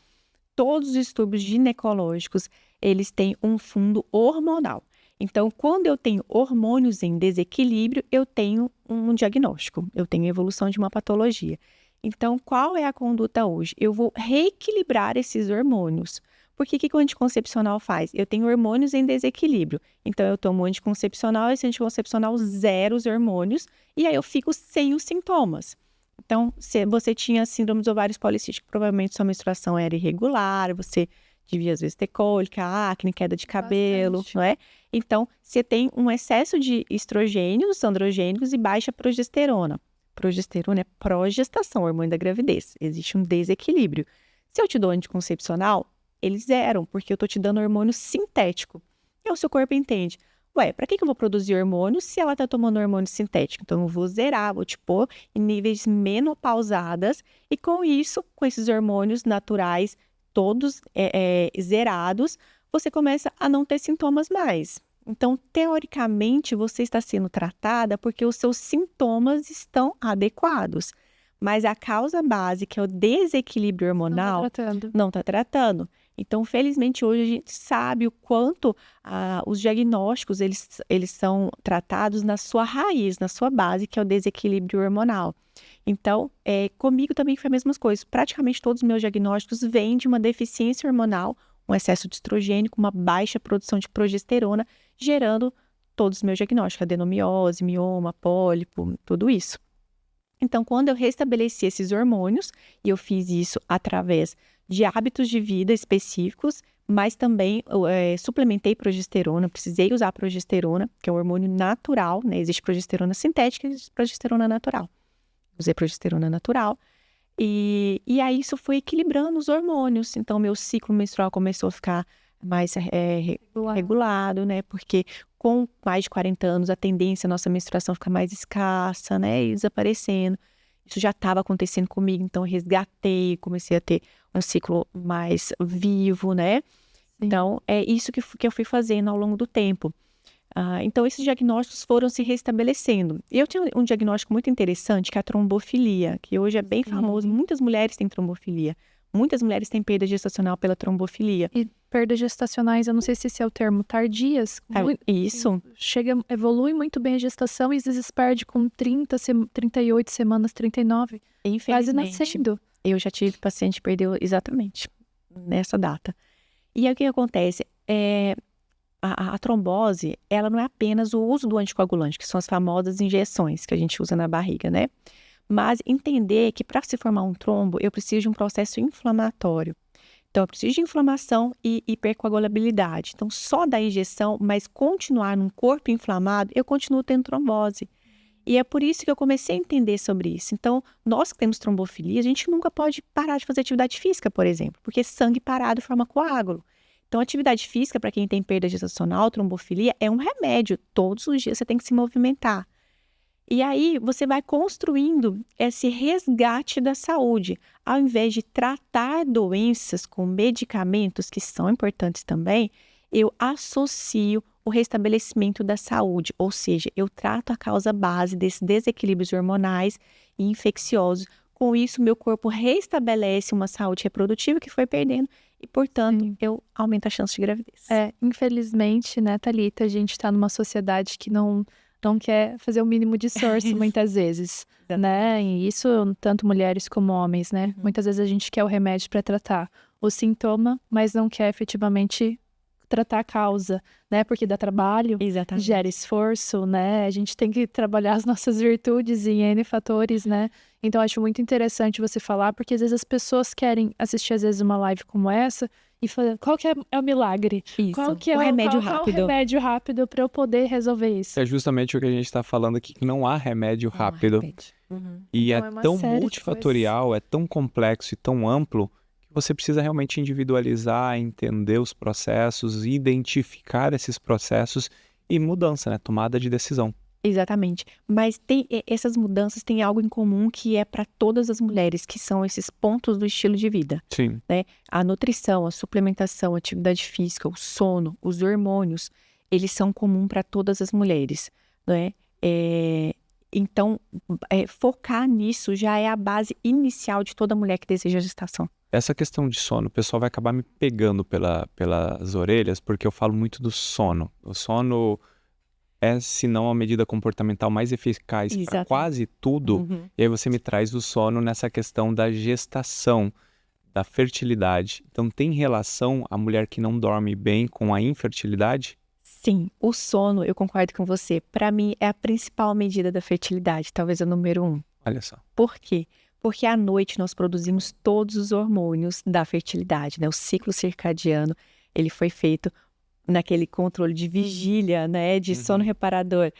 [SPEAKER 3] Todos os distúrbios ginecológicos, eles têm um fundo hormonal. Então, quando eu tenho hormônios em desequilíbrio, eu tenho um diagnóstico, eu tenho evolução de uma patologia. Então, qual é a conduta hoje? Eu vou reequilibrar esses hormônios. Porque o que o anticoncepcional faz? Eu tenho hormônios em desequilíbrio. Então, eu tomo anticoncepcional, esse anticoncepcional zera os hormônios, e aí eu fico sem os sintomas. Então, se você tinha síndrome dos ovários policísticos, provavelmente sua menstruação era irregular, você devia, às vezes, ter cólica, acne, queda de cabelo,
[SPEAKER 2] Bastante.
[SPEAKER 3] não é? Então, você tem um excesso de estrogênios, androgênicos e baixa progesterona. Progesterona é progestação, hormônio da gravidez. Existe um desequilíbrio. Se eu te dou anticoncepcional, eles zeram, porque eu tô te dando hormônio sintético. E o seu corpo entende. Para que eu vou produzir hormônio se ela tá tomando hormônio sintético? Então, eu vou zerar, vou te pôr em níveis menopausadas e com isso, com esses hormônios naturais todos zerados, você começa a não ter sintomas mais. Então, teoricamente, você está sendo tratada porque os seus sintomas estão adequados. Mas a causa base, que é o desequilíbrio hormonal, não está tratando. Então, felizmente, hoje a gente sabe o quanto os diagnósticos eles são tratados na sua raiz, na sua base, que é o desequilíbrio hormonal. Então, comigo também foi a mesma coisa. Praticamente todos os meus diagnósticos vêm de uma deficiência hormonal, um excesso de estrogênio, uma baixa produção de progesterona, gerando todos os meus diagnósticos, adenomiose, mioma, pólipo, tudo isso. Então, quando eu restabeleci esses hormônios, e eu fiz isso através de hábitos de vida específicos, mas também suplementei progesterona, precisei usar progesterona, que é um hormônio natural, né? Existe progesterona sintética e existe progesterona natural. Usei progesterona natural, e aí isso foi equilibrando os hormônios. Então, meu ciclo menstrual começou a ficar mais regulado, né? Porque com mais de 40 anos, a tendência a nossa menstruação fica mais escassa, né? E desaparecendo. Isso já estava acontecendo comigo, então eu resgatei, comecei a ter um ciclo mais vivo, né?
[SPEAKER 2] Sim.
[SPEAKER 3] Então, é isso que eu fui fazendo ao longo do tempo. Então, esses diagnósticos foram se restabelecendo. E eu tinha um diagnóstico muito interessante, que é a trombofilia, que hoje é bem famoso. Muitas mulheres têm trombofilia. Muitas mulheres têm perda gestacional pela trombofilia.
[SPEAKER 2] E perdas gestacionais, eu não sei se esse é o termo, tardias.
[SPEAKER 3] Isso.
[SPEAKER 2] Evolui muito bem a gestação e às vezes perde com 30, 38 semanas, 39. Quase
[SPEAKER 3] Infelizmente.
[SPEAKER 2] nascendo.
[SPEAKER 3] Eu já tive paciente que perdeu exatamente nessa data. E aí o que acontece? A trombose, ela não é apenas o uso do anticoagulante, que são as famosas injeções que a gente usa na barriga, né? Mas entender que para se formar um trombo, eu preciso de um processo inflamatório. Então, eu preciso de inflamação e hipercoagulabilidade. Então, só da injeção, mas continuar num corpo inflamado, eu continuo tendo trombose. E é por isso que eu comecei a entender sobre isso. Então, nós que temos trombofilia, a gente nunca pode parar de fazer atividade física, por exemplo, porque sangue parado forma coágulo. Então, atividade física, para quem tem perda gestacional, trombofilia, é um remédio. Todos os dias você tem que se movimentar. E aí, você vai construindo esse resgate da saúde. Ao invés de tratar doenças com medicamentos, que são importantes também, eu associo o restabelecimento da saúde. Ou seja, eu trato a causa base desses desequilíbrios hormonais e infecciosos. Com isso, meu corpo restabelece uma saúde reprodutiva que foi perdendo e, portanto, eu aumento a chance de gravidez.
[SPEAKER 2] Infelizmente, né, Thalita, a gente está numa sociedade que não quer fazer o mínimo de esforço muitas vezes, né? E isso tanto mulheres como homens, né? Muitas vezes a gente quer o remédio para tratar o sintoma, mas não quer efetivamente tratar a causa, né? Porque dá trabalho,
[SPEAKER 3] Exatamente.
[SPEAKER 2] gera esforço, né? A gente tem que trabalhar as nossas virtudes em N fatores, né? Então, acho muito interessante você falar, porque às vezes as pessoas querem assistir, às vezes, uma live como essa e falar, qual que é o milagre?
[SPEAKER 3] Isso,
[SPEAKER 2] Qual que é
[SPEAKER 3] o remédio
[SPEAKER 2] qual
[SPEAKER 3] rápido.
[SPEAKER 2] é o remédio rápido para eu poder resolver isso?
[SPEAKER 1] É justamente o que a gente está falando aqui, que não há remédio rápido. E
[SPEAKER 2] Então,
[SPEAKER 1] é
[SPEAKER 2] é uma
[SPEAKER 1] tão
[SPEAKER 2] série de
[SPEAKER 1] multifatorial, é tão complexo e tão amplo, que você precisa realmente individualizar, entender os processos, identificar esses processos e mudança, né? Tomada de decisão.
[SPEAKER 3] Exatamente. Mas essas mudanças têm algo em comum que é para todas as mulheres, que são esses pontos do estilo de vida.
[SPEAKER 1] Sim.
[SPEAKER 3] Né? A nutrição, a suplementação, a atividade física, o sono, os hormônios, eles são comuns para todas as mulheres. Né? Então, focar nisso já é a base inicial de toda mulher que deseja gestação.
[SPEAKER 1] Essa questão de sono, o pessoal vai acabar me pegando pelas orelhas, porque eu falo muito do sono. O sono é, se não a medida comportamental mais eficaz para
[SPEAKER 3] Exatamente.
[SPEAKER 1] quase tudo. E aí você me traz o sono nessa questão da gestação, da fertilidade. Então, tem relação a mulher que não dorme bem com a infertilidade?
[SPEAKER 3] Sim, o sono, eu concordo com você. Para mim, é a principal medida da fertilidade, talvez a número 1.
[SPEAKER 1] Olha só.
[SPEAKER 3] Por quê? Porque à noite nós produzimos todos os hormônios da fertilidade, né? O ciclo circadiano, ele foi feito naquele controle de vigília, né? De sono reparador.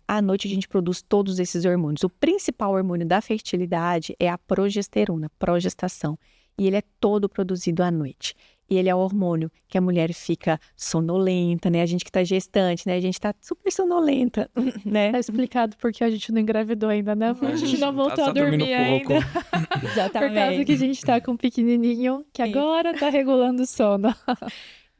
[SPEAKER 3] À noite a gente produz todos esses hormônios. O principal hormônio da fertilidade é a progesterona, progestação. E ele é todo produzido à noite. E ele é o hormônio que a mulher fica sonolenta, né? A gente que está gestante, né? A gente está super sonolenta, né?
[SPEAKER 2] Tá explicado porque a gente não engravidou ainda, né? A gente não voltou a
[SPEAKER 1] dormindo
[SPEAKER 2] dormir ainda.
[SPEAKER 3] Exatamente.
[SPEAKER 2] Por causa que a gente tá com um pequenininho que agora tá regulando o sono.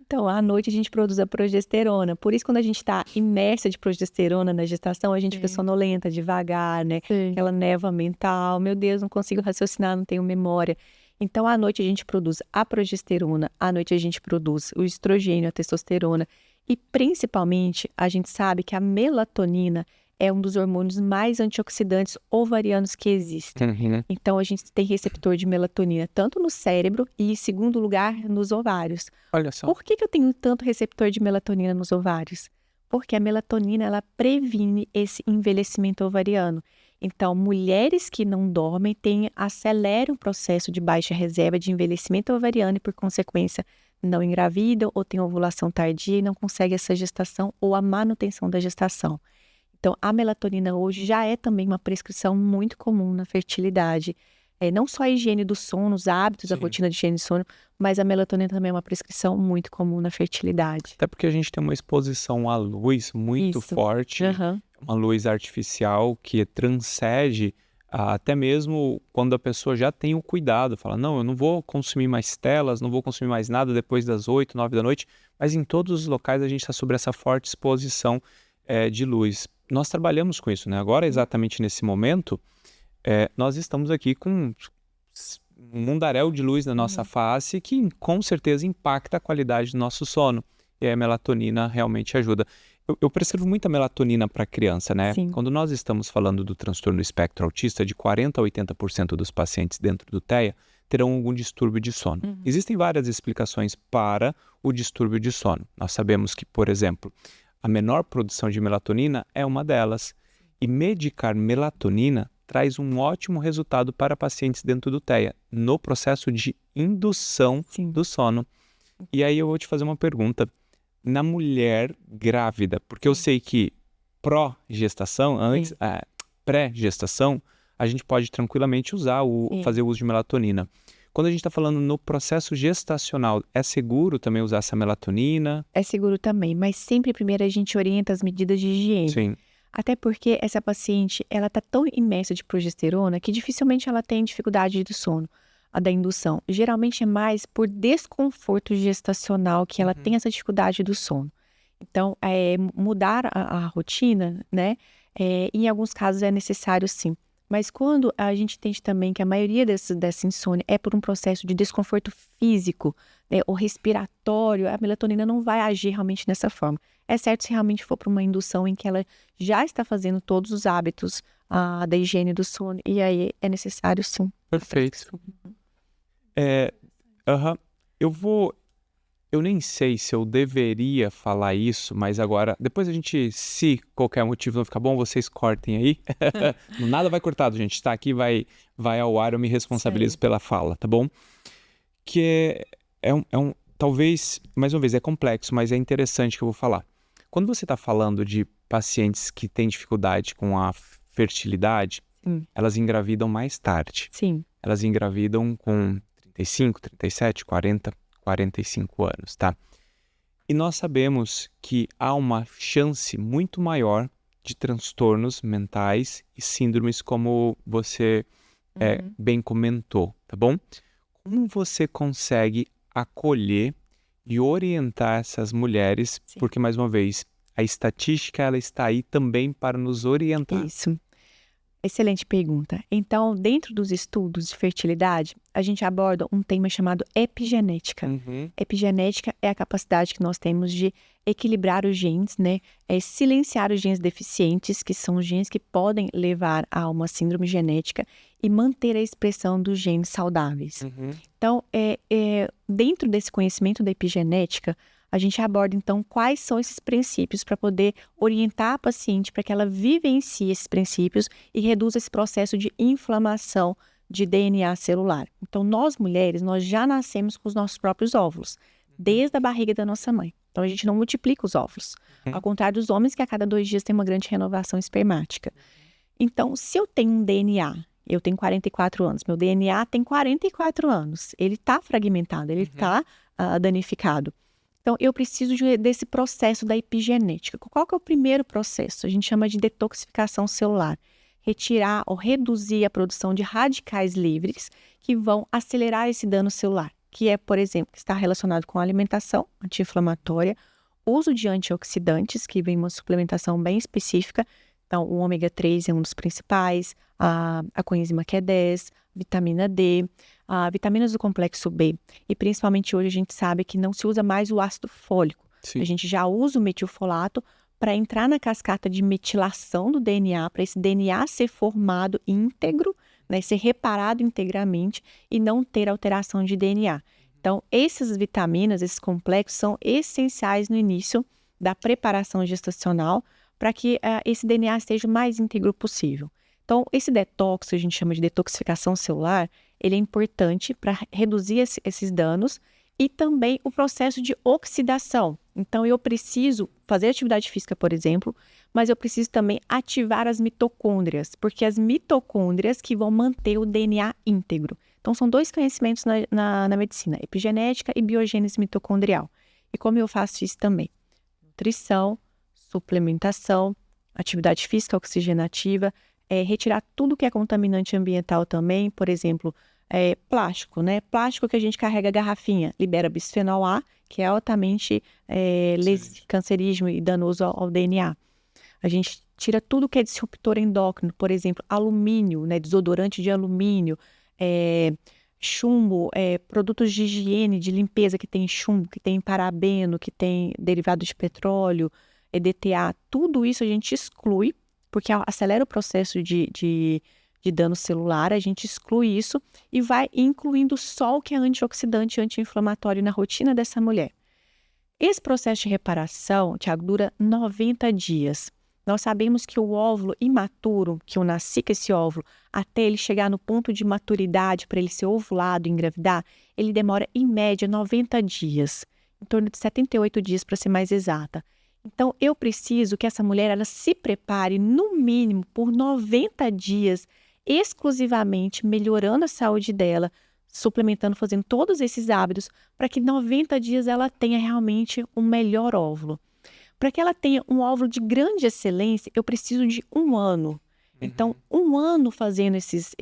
[SPEAKER 3] Então, à noite a gente produz a progesterona. Por isso, quando a gente está imersa de progesterona na gestação, a gente fica sonolenta, devagar, né?
[SPEAKER 2] Sim.
[SPEAKER 3] Aquela névoa mental. Meu Deus, não consigo raciocinar, não tenho memória. Então, à noite a gente produz a progesterona, à noite a gente produz o estrogênio, a testosterona. E, principalmente, a gente sabe que a melatonina é um dos hormônios mais antioxidantes ovarianos que existem. Então, a gente tem receptor de melatonina tanto no cérebro e, em segundo lugar, nos ovários.
[SPEAKER 1] Olha só.
[SPEAKER 3] Por que eu tenho tanto receptor de melatonina nos ovários? Porque a melatonina, ela previne esse envelhecimento ovariano. Então, mulheres que não dormem aceleram o processo de baixa reserva de envelhecimento ovariano e, por consequência, não engravidam ou têm ovulação tardia e não conseguem essa gestação ou a manutenção da gestação. Então, a melatonina hoje já é também uma prescrição muito comum na fertilidade. não só a higiene do sono, os hábitos, a
[SPEAKER 1] Sim.
[SPEAKER 3] rotina de higiene do sono, mas a melatonina também é uma prescrição muito comum na fertilidade.
[SPEAKER 1] Até porque a gente tem uma exposição à luz muito
[SPEAKER 3] Isso.
[SPEAKER 1] forte,
[SPEAKER 3] Aham.
[SPEAKER 1] uma luz artificial que transcende até mesmo quando a pessoa já tem o cuidado, fala, não, eu não vou consumir mais telas, não vou consumir mais nada depois das 8, 9 da noite, mas em todos os locais a gente está sobre essa forte exposição de luz. Nós trabalhamos com isso, né? Agora, exatamente nesse momento, nós estamos aqui com um mundaréu de luz na nossa face que com certeza impacta a qualidade do nosso sono. E a melatonina realmente ajuda. Eu prescrevo muita melatonina para criança, né?
[SPEAKER 3] Sim.
[SPEAKER 1] Quando nós estamos falando do transtorno do espectro autista, de 40% a 80% dos pacientes dentro do TEA terão algum distúrbio de sono. Existem várias explicações para o distúrbio de sono. Nós sabemos que, por exemplo, a menor produção de melatonina é uma delas. E medicar melatonina traz um ótimo resultado para pacientes dentro do TEA, no processo de indução
[SPEAKER 3] Sim.
[SPEAKER 1] do sono. E aí eu vou te fazer uma pergunta. Na mulher grávida, porque eu sei que pró-gestação, pré-gestação, a gente pode tranquilamente usar fazer o uso de melatonina. Quando a gente está falando no processo gestacional, é seguro também usar essa melatonina?
[SPEAKER 3] É seguro também, mas sempre primeiro a gente orienta as medidas de higiene.
[SPEAKER 1] Sim.
[SPEAKER 3] Até porque essa paciente, ela tá tão imersa de progesterona que dificilmente ela tem dificuldade do sono, a da indução. Geralmente é mais por desconforto gestacional que ela tem essa dificuldade do sono. Então, mudar a rotina, né? Em alguns casos é necessário sim. Mas quando a gente entende também que a maioria dessa insônia é por um processo de desconforto físico, né, ou respiratório, a melatonina não vai agir realmente dessa forma. É certo se realmente for para uma indução em que ela já está fazendo todos os hábitos da higiene do sono, e aí é necessário sim.
[SPEAKER 1] Perfeito. Eu nem sei se eu deveria falar isso, mas agora, depois a gente, se qualquer motivo não ficar bom, vocês cortem aí. Nada vai cortado, gente. Está aqui, vai ao ar, eu me responsabilizo pela fala, tá bom? Que talvez, mais uma vez, é complexo, mas é interessante que eu vou falar. Quando você está falando de pacientes que têm dificuldade com a fertilidade, elas engravidam mais tarde.
[SPEAKER 3] Sim.
[SPEAKER 1] Elas engravidam com 35, 37, 40, 45 anos, tá? E nós sabemos que há uma chance muito maior de transtornos mentais e síndromes, como você bem comentou, tá bom? Como você consegue acolher e orientar essas mulheres?
[SPEAKER 3] Sim.
[SPEAKER 1] Porque, mais uma vez, a estatística ela está aí também para nos orientar.
[SPEAKER 3] Isso. Excelente pergunta. Então, dentro dos estudos de fertilidade, a gente aborda um tema chamado epigenética. Epigenética é a capacidade que nós temos de equilibrar os genes, né? Silenciar os genes deficientes, que são os genes que podem levar a uma síndrome genética, e manter a expressão dos genes saudáveis. Então, dentro desse conhecimento da epigenética, a gente aborda, então, quais são esses princípios para poder orientar a paciente para que ela vivencie esses princípios e reduza esse processo de inflamação de DNA celular. Então, nós mulheres, nós já nascemos com os nossos próprios óvulos, desde a barriga da nossa mãe. Então, a gente não multiplica os óvulos. Ao contrário dos homens, que a cada 2 dias tem uma grande renovação espermática. Então, se eu tenho um DNA, eu tenho 44 anos, meu DNA tem 44 anos, ele está fragmentado, ele está danificado. Então, eu preciso desse processo da epigenética. Qual que é o primeiro processo? A gente chama de detoxificação celular. Retirar ou reduzir a produção de radicais livres que vão acelerar esse dano celular, que é, por exemplo, que está relacionado com a alimentação anti-inflamatória, uso de antioxidantes, que vem uma suplementação bem específica. Então, o ômega 3 é um dos principais, a coenzima Q10, vitamina D, vitaminas do complexo B. E principalmente hoje a gente sabe que não se usa mais o ácido fólico.
[SPEAKER 1] Sim.
[SPEAKER 3] A gente já usa o metilfolato para entrar na cascata de metilação do DNA, para esse DNA ser formado íntegro, né, ser reparado integramente e não ter alteração de DNA. Então, essas vitaminas, esses complexos, são essenciais no início da preparação gestacional para que esse DNA esteja o mais íntegro possível. Então, esse detox, que a gente chama de detoxificação celular, ele é importante para reduzir esses danos e também o processo de oxidação. Então, eu preciso fazer atividade física, por exemplo, mas eu preciso também ativar as mitocôndrias, porque as mitocôndrias que vão manter o DNA íntegro. Então, são 2 conhecimentos na medicina, epigenética e biogênese mitocondrial. E como eu faço isso também? Nutrição, suplementação, atividade física oxigenativa, retirar tudo que é contaminante ambiental também, por exemplo, plástico, né? Plástico que a gente carrega garrafinha, libera bisfenol A, que é altamente cancerígeno e danoso ao DNA. A gente tira tudo que é disruptor endócrino, por exemplo, alumínio, né? Desodorante de alumínio, chumbo, produtos de higiene, de limpeza que tem chumbo, que tem parabeno, que tem derivado de petróleo, EDTA, tudo isso a gente exclui, porque acelera o processo de dano celular, a gente exclui isso e vai incluindo só o que é antioxidante e anti-inflamatório na rotina dessa mulher. Esse processo de reparação, Tiago, dura 90 dias. Nós sabemos que o óvulo imaturo, que eu nasci com esse óvulo, até ele chegar no ponto de maturidade para ele ser ovulado e engravidar, ele demora em média 90 dias, em torno de 78 dias para ser mais exata. Então, eu preciso que essa mulher ela se prepare no mínimo por 90 dias, exclusivamente melhorando a saúde dela, suplementando, fazendo todos esses hábitos, para que 90 dias ela tenha realmente um melhor óvulo. Para que ela tenha um óvulo de grande excelência, eu preciso de 1 ano. Então, 1 ano fazendo esses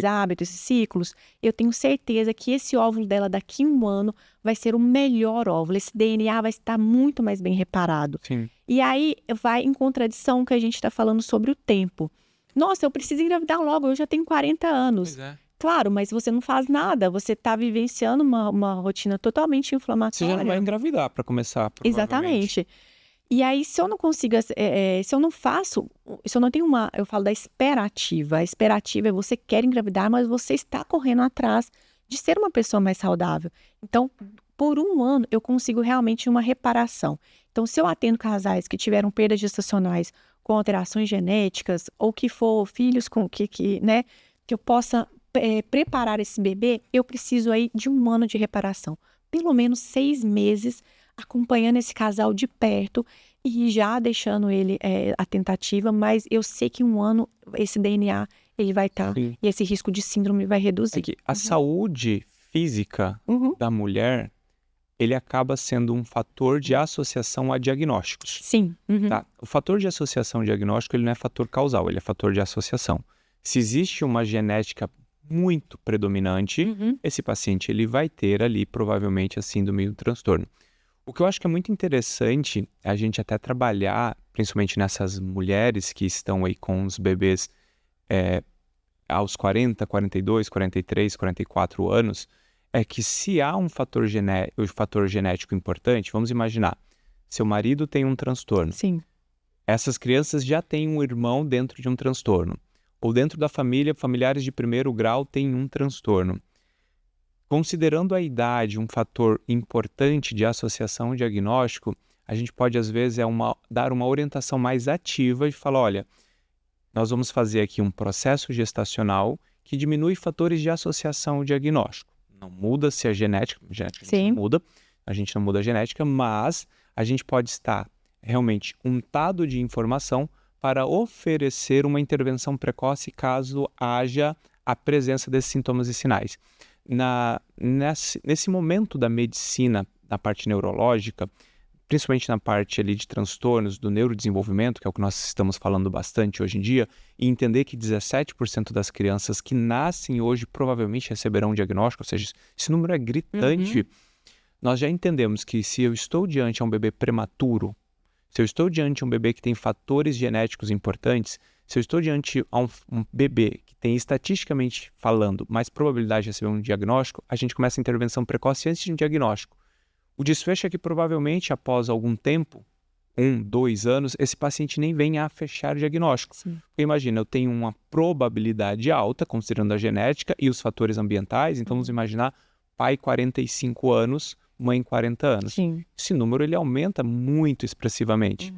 [SPEAKER 3] hábitos, esses ciclos, eu tenho certeza que esse óvulo dela daqui a 1 ano vai ser o melhor óvulo. Esse DNA vai estar muito mais bem reparado.
[SPEAKER 1] Sim.
[SPEAKER 3] E aí vai em contradição que a gente está falando sobre o tempo. Nossa, eu preciso engravidar logo, eu já tenho 40 anos.
[SPEAKER 1] Pois é.
[SPEAKER 3] Claro, mas você não faz nada, você está vivenciando uma rotina totalmente inflamatória.
[SPEAKER 1] Você já não vai engravidar para começar, provavelmente.
[SPEAKER 3] Exatamente. E aí, se eu não consigo, se eu não faço, se eu não tenho eu falo da esperativa. A esperativa é você quer engravidar, mas você está correndo atrás de ser uma pessoa mais saudável. Então, por 1 ano, eu consigo realmente uma reparação. Então, se eu atendo casais que tiveram perdas gestacionais com alterações genéticas, ou que for filhos com que eu possa preparar esse bebê, eu preciso aí de 1 ano de reparação. Pelo menos 6 meses acompanhando esse casal de perto e já deixando ele a tentativa, mas eu sei que 1 ano esse DNA ele vai estar e esse risco de síndrome vai reduzir.
[SPEAKER 1] É que a saúde física da mulher, ele acaba sendo um fator de associação a diagnósticos.
[SPEAKER 3] Sim.
[SPEAKER 1] Tá? O fator de associação diagnóstico ele não é fator causal, ele é fator de associação. Se existe uma genética muito predominante, esse paciente ele vai ter ali provavelmente a síndrome do transtorno. O que eu acho que é muito interessante é a gente até trabalhar, principalmente nessas mulheres que estão aí com os bebês aos 40, 42, 43, 44 anos, é que se há um fator genético importante, vamos imaginar, seu marido tem um transtorno.
[SPEAKER 3] Sim.
[SPEAKER 1] Essas crianças já têm um irmão dentro de um transtorno. Ou dentro da família, familiares de 1º grau têm um transtorno. Considerando a idade um fator importante de associação e diagnóstico, a gente pode, às vezes, dar uma orientação mais ativa e falar, olha, nós vamos fazer aqui um processo gestacional que diminui fatores de associação e diagnóstico. Não muda se a genética
[SPEAKER 3] Sim.
[SPEAKER 1] muda, a gente não muda a genética, mas a gente pode estar realmente untado de informação para oferecer uma intervenção precoce caso haja a presença desses sintomas e sinais. Nesse momento da medicina, na parte neurológica, principalmente na parte ali de transtornos do neurodesenvolvimento, que é o que nós estamos falando bastante hoje em dia, e entender que 17% das crianças que nascem hoje provavelmente receberão um diagnóstico, ou seja, esse número é gritante. Nós já entendemos que se eu estou diante de um bebê prematuro, se eu estou diante de um bebê que tem fatores genéticos importantes, se eu estou diante de um bebê que tem, estatisticamente falando, mais probabilidade de receber um diagnóstico, a gente começa a intervenção precoce antes de um diagnóstico. O desfecho é que provavelmente após algum tempo, 1, 2 anos, esse paciente nem venha a fechar o diagnóstico.
[SPEAKER 3] Sim.
[SPEAKER 1] Porque imagina, eu tenho uma probabilidade alta, considerando a genética e os fatores ambientais, então vamos imaginar pai 45 anos, mãe 40 anos.
[SPEAKER 3] Sim.
[SPEAKER 1] Esse número ele aumenta muito expressivamente.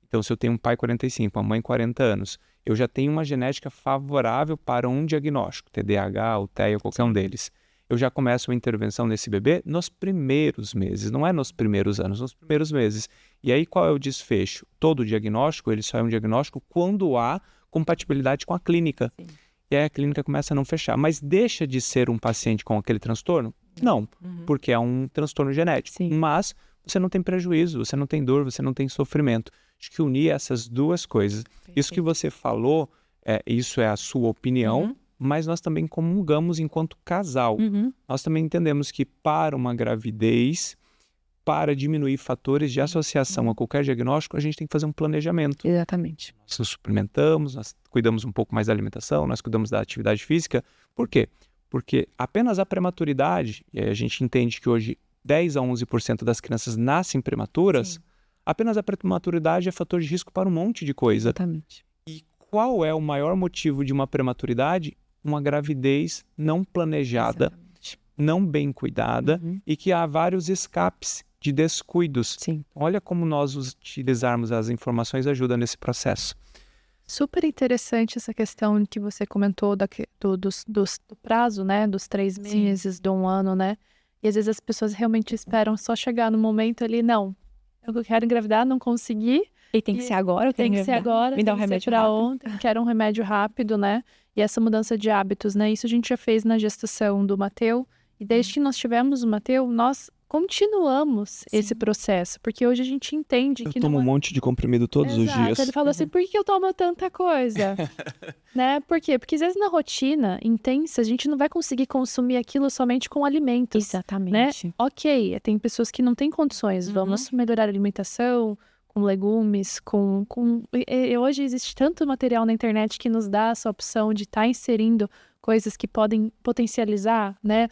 [SPEAKER 1] Então, se eu tenho um pai 45, uma mãe 40 anos, eu já tenho uma genética favorável para um diagnóstico, TDAH, ou TEA, qualquer um deles. eu já começo uma intervenção nesse bebê nos primeiros meses, não é nos primeiros anos, nos primeiros meses. E aí qual é o desfecho? Todo diagnóstico, ele só é um diagnóstico quando há compatibilidade com a clínica.
[SPEAKER 3] Sim.
[SPEAKER 1] E aí a clínica começa a não fechar. Mas deixa de ser um paciente com aquele transtorno? Não, porque é um transtorno genético.
[SPEAKER 3] Sim.
[SPEAKER 1] Mas você não tem prejuízo, você não tem dor, você não tem sofrimento. Acho que unir essas duas coisas. Isso que você falou, isso é a sua opinião, mas nós também comungamos enquanto casal. Nós também entendemos que para uma gravidez, para diminuir fatores de associação a qualquer diagnóstico, a gente tem que fazer um planejamento.
[SPEAKER 3] Exatamente.
[SPEAKER 1] Nós nos suplementamos, nós cuidamos um pouco mais da alimentação, nós cuidamos da atividade física. Por quê? Porque apenas a prematuridade, e aí a gente entende que hoje 10 a 11% das crianças nascem prematuras,
[SPEAKER 3] Sim.
[SPEAKER 1] apenas a prematuridade é fator de risco para um monte de coisa.
[SPEAKER 3] Exatamente.
[SPEAKER 1] E qual é o maior motivo de uma prematuridade? Uma gravidez não planejada,
[SPEAKER 3] Exatamente.
[SPEAKER 1] não bem cuidada e que há vários escapes de descuidos.
[SPEAKER 3] Sim.
[SPEAKER 1] Olha como nós utilizarmos as informações ajuda nesse processo.
[SPEAKER 2] Super interessante essa questão que você comentou do prazo, né? Dos 3 meses, de 1 ano, né? E às vezes as pessoas realmente esperam só chegar no momento ali, não, eu quero engravidar, não consegui.
[SPEAKER 3] E tem que ser agora, eu quero
[SPEAKER 2] Tem que ser
[SPEAKER 3] engravidar.
[SPEAKER 2] agora,
[SPEAKER 3] Me dá
[SPEAKER 2] tem
[SPEAKER 3] um
[SPEAKER 2] que ser
[SPEAKER 3] remédio
[SPEAKER 2] pra
[SPEAKER 3] rápido.
[SPEAKER 2] ontem, quero um remédio rápido, né? E essa mudança de hábitos, né? Isso a gente já fez na gestação do Mateu. E desde que nós tivemos o Mateu, nós continuamos esse processo. Porque hoje a gente entende que não é...
[SPEAKER 1] monte de comprimido todos
[SPEAKER 2] Exato. Ele falou assim, por que eu tomo tanta coisa? Né? Por quê? Porque às vezes na rotina intensa, a gente não vai conseguir consumir aquilo somente com alimentos.
[SPEAKER 3] Exatamente.
[SPEAKER 2] Ok, tem pessoas que não têm condições. Vamos melhorar a alimentação, com legumes, hoje existe tanto material na internet que nos dá essa opção de estar inserindo coisas que podem potencializar, né,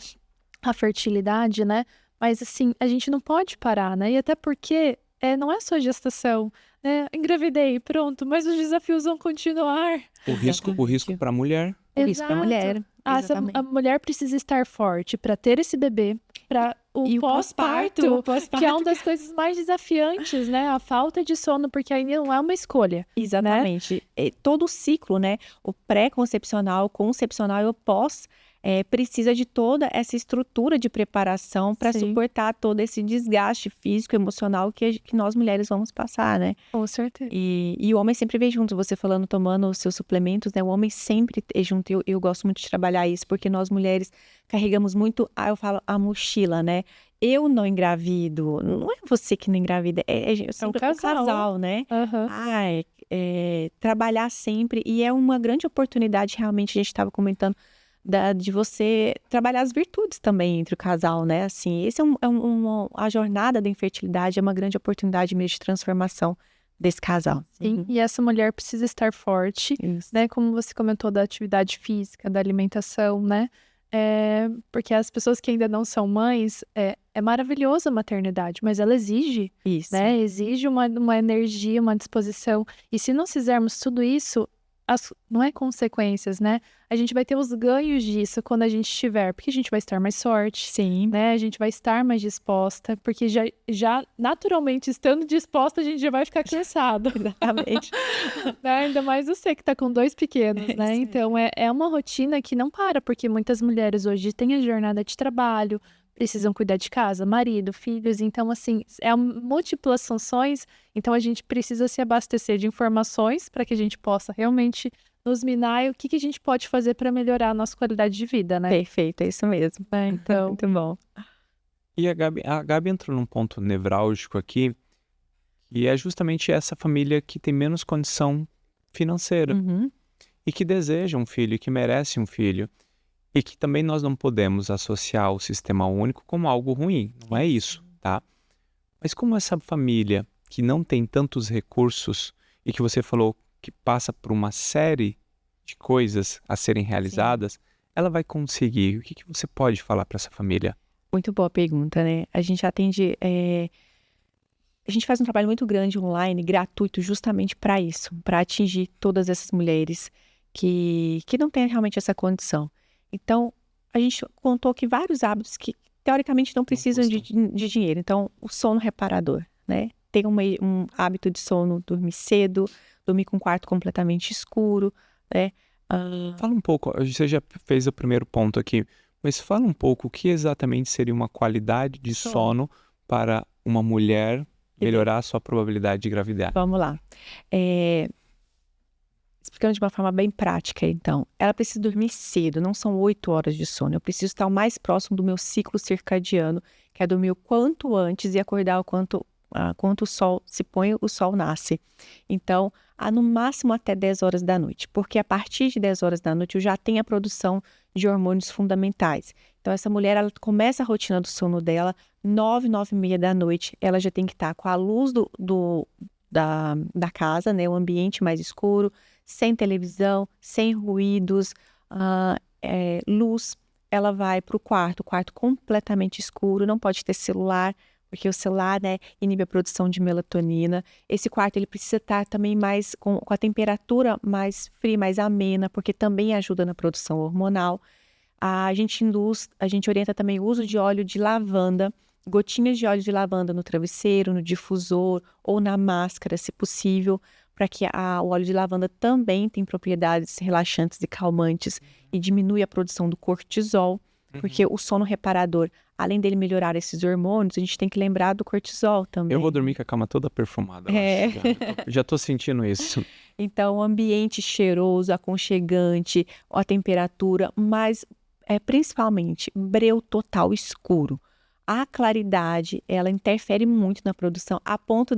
[SPEAKER 2] a fertilidade, né? Mas assim, a gente não pode parar, né? E até porque não é só gestação, né? Engravidei, pronto, mas os desafios vão continuar.
[SPEAKER 1] O risco para a mulher.
[SPEAKER 3] O risco para a mulher. Exatamente.
[SPEAKER 2] A mulher precisa estar forte para ter esse bebê, para o pós-parto, que é uma das coisas mais desafiantes, né? A falta de sono, porque aí não é uma escolha.
[SPEAKER 3] Exatamente. Né? Todo o ciclo, né? O pré-concepcional, o concepcional e o pós precisa de toda essa estrutura de preparação para suportar todo esse desgaste físico, emocional que nós mulheres vamos passar, né?
[SPEAKER 2] Com certeza.
[SPEAKER 3] E o homem sempre vem junto, você falando, tomando os seus suplementos, né? O homem sempre é junto. Eu gosto muito de trabalhar isso, porque nós mulheres carregamos muito, eu falo, a mochila, né? Eu não engravido, não é você que não engravida, é sempre
[SPEAKER 2] um casal,
[SPEAKER 3] né?
[SPEAKER 2] Uhum.
[SPEAKER 3] Trabalhar sempre, e é uma grande oportunidade, realmente, a gente estava comentando, de você trabalhar as virtudes também entre o casal, né? Assim, esse a jornada da infertilidade é uma grande oportunidade mesmo de transformação desse casal.
[SPEAKER 2] Sim, e essa mulher precisa estar forte, né? Como você comentou da atividade física, da alimentação, né? Porque as pessoas que ainda não são mães, é maravilhosa a maternidade, mas ela exige, né? Exige uma energia, uma disposição. E se não fizermos tudo isso, não é consequências, né? A gente vai ter os ganhos disso quando a gente estiver, porque a gente vai estar mais forte, né? A gente vai estar mais disposta, porque já naturalmente estando disposta, a gente já vai ficar cansada.
[SPEAKER 3] Exatamente.
[SPEAKER 2] Né? Ainda mais você que tá com 2 pequenos, né? Então é uma rotina que não para, porque muitas mulheres hoje têm a jornada de trabalho, precisam cuidar de casa, marido, filhos, então assim, múltiplas funções, então a gente precisa se abastecer de informações para que a gente possa realmente nos minar e o que a gente pode fazer para melhorar a nossa qualidade de vida, né?
[SPEAKER 3] Perfeito, é isso mesmo.
[SPEAKER 2] Então,
[SPEAKER 3] muito bom.
[SPEAKER 1] E a Gabi entrou num ponto nevrálgico aqui, e é justamente essa família que tem menos condição financeira e que deseja um filho, que merece um filho. E que também nós não podemos associar o sistema único como algo ruim, não é isso, tá? Mas como essa família que não tem tantos recursos e que você falou que passa por uma série de coisas a serem realizadas, ela vai conseguir? O que você pode falar para essa família?
[SPEAKER 3] Muito boa pergunta, né? A gente atende... A gente faz um trabalho muito grande online, gratuito, justamente para isso, para atingir todas essas mulheres que não têm realmente essa condição. Então, a gente contou que vários hábitos que, teoricamente, não precisam de dinheiro. Então, o sono reparador, né? Ter um hábito de sono, dormir cedo, dormir com o quarto completamente escuro, né?
[SPEAKER 1] Fala um pouco, você já fez o primeiro ponto aqui, Mas fala um pouco o que exatamente seria uma qualidade de sono para uma mulher melhorar a sua probabilidade de gravidez.
[SPEAKER 3] Vamos lá. Explicando de uma forma bem prática, então. Ela precisa dormir cedo, não são 8 horas de sono. Eu preciso estar o mais próximo do meu ciclo circadiano, que é dormir o quanto antes e acordar quanto o sol se põe, o sol nasce. Então, no máximo até 10 horas da noite, porque a partir de 10 horas da noite eu já tenho a produção de hormônios fundamentais. Então, essa mulher, ela começa a rotina do sono dela, 9, 9h30 da noite, ela já tem que estar com a luz da casa, né, o ambiente mais escuro, sem televisão, sem ruídos, luz. Ela vai para o quarto completamente escuro, não pode ter celular, porque o celular, né, inibe a produção de melatonina. Esse quarto ele precisa estar também mais com a temperatura mais fria, mais amena, porque também ajuda na produção hormonal. A gente orienta também o uso de óleo de lavanda, gotinhas de óleo de lavanda no travesseiro, no difusor ou na máscara, se possível, para que o óleo de lavanda também tem propriedades relaxantes e calmantes e diminui a produção do cortisol, porque o sono reparador, além dele melhorar esses hormônios, a gente tem que lembrar do cortisol também.
[SPEAKER 1] Eu vou dormir com a cama toda perfumada. Já tô sentindo isso.
[SPEAKER 3] Então, o ambiente cheiroso, aconchegante, a temperatura, mas principalmente breu total escuro. A claridade, ela interfere muito na produção, a ponto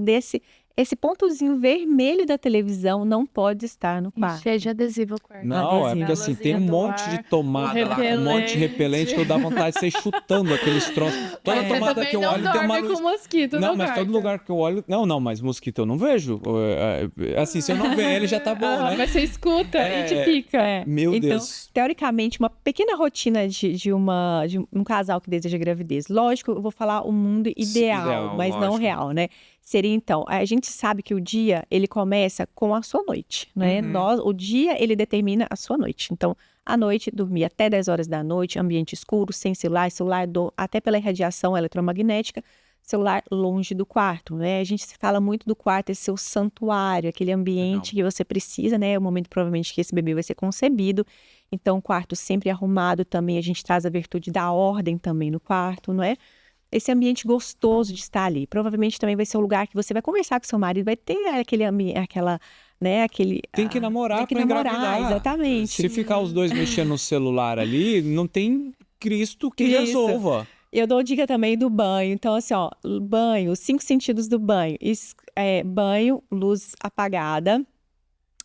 [SPEAKER 3] esse pontozinho vermelho da televisão não pode estar no quarto.
[SPEAKER 2] Cheio de adesivo o quarto.
[SPEAKER 1] Não, é porque assim, tem um monte de tomada lá, um monte de repelente que eu dá vontade de sair chutando aqueles troços. Toda tomada que eu olho tem uma luz.
[SPEAKER 2] Com mosquito
[SPEAKER 1] não, mas todo lugar que eu olho... Não, mas mosquito eu não vejo. Assim, se eu não ver ele já tá bom, né?
[SPEAKER 2] Mas você escuta e te pica.
[SPEAKER 1] Meu
[SPEAKER 3] então,
[SPEAKER 1] Deus.
[SPEAKER 3] Teoricamente, uma pequena rotina de um casal que deseja gravidez. Lógico, eu vou falar o mundo ideal, mas não real, né? Seria, então, a gente sabe que o dia, ele começa com a sua noite, né? O dia, ele determina a sua noite. Então, à noite, dormir até 10 horas da noite, ambiente escuro, sem celular, até pela irradiação eletromagnética, celular longe do quarto, né? A gente fala muito do quarto, esse seu santuário, aquele ambiente que você precisa, né? É o momento, provavelmente, que esse bebê vai ser concebido. Então, o quarto sempre arrumado também, a gente traz a virtude da ordem também no quarto, não é? Esse ambiente gostoso de estar ali. Provavelmente também vai ser um lugar que você vai conversar com seu marido, vai ter aquele
[SPEAKER 1] Tem que namorar para engravidar.
[SPEAKER 3] Exatamente.
[SPEAKER 1] Se ficar os dois mexendo no celular ali, não tem Cristo que resolva.
[SPEAKER 3] Eu dou dica também do banho. Então, assim, banho, os 5 sentidos do banho. Banho, luz apagada.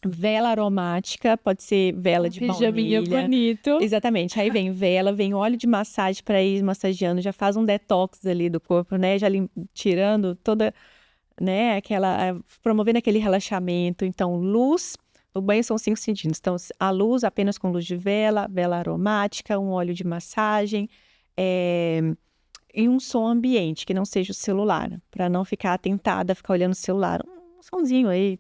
[SPEAKER 3] Vela aromática, pode ser vela de baunilha.
[SPEAKER 2] Bonito.
[SPEAKER 3] Exatamente. Aí vem vela, vem óleo de massagem para ir massageando, já faz um detox ali do corpo, né? Já tirando toda, né? Promovendo aquele relaxamento. Então, luz, o banho são 5 sentidos. Então, a luz apenas com luz de vela, vela aromática, um óleo de massagem, e um som ambiente, que não seja o celular, para não ficar atentada a ficar olhando o celular. Um sonzinho aí,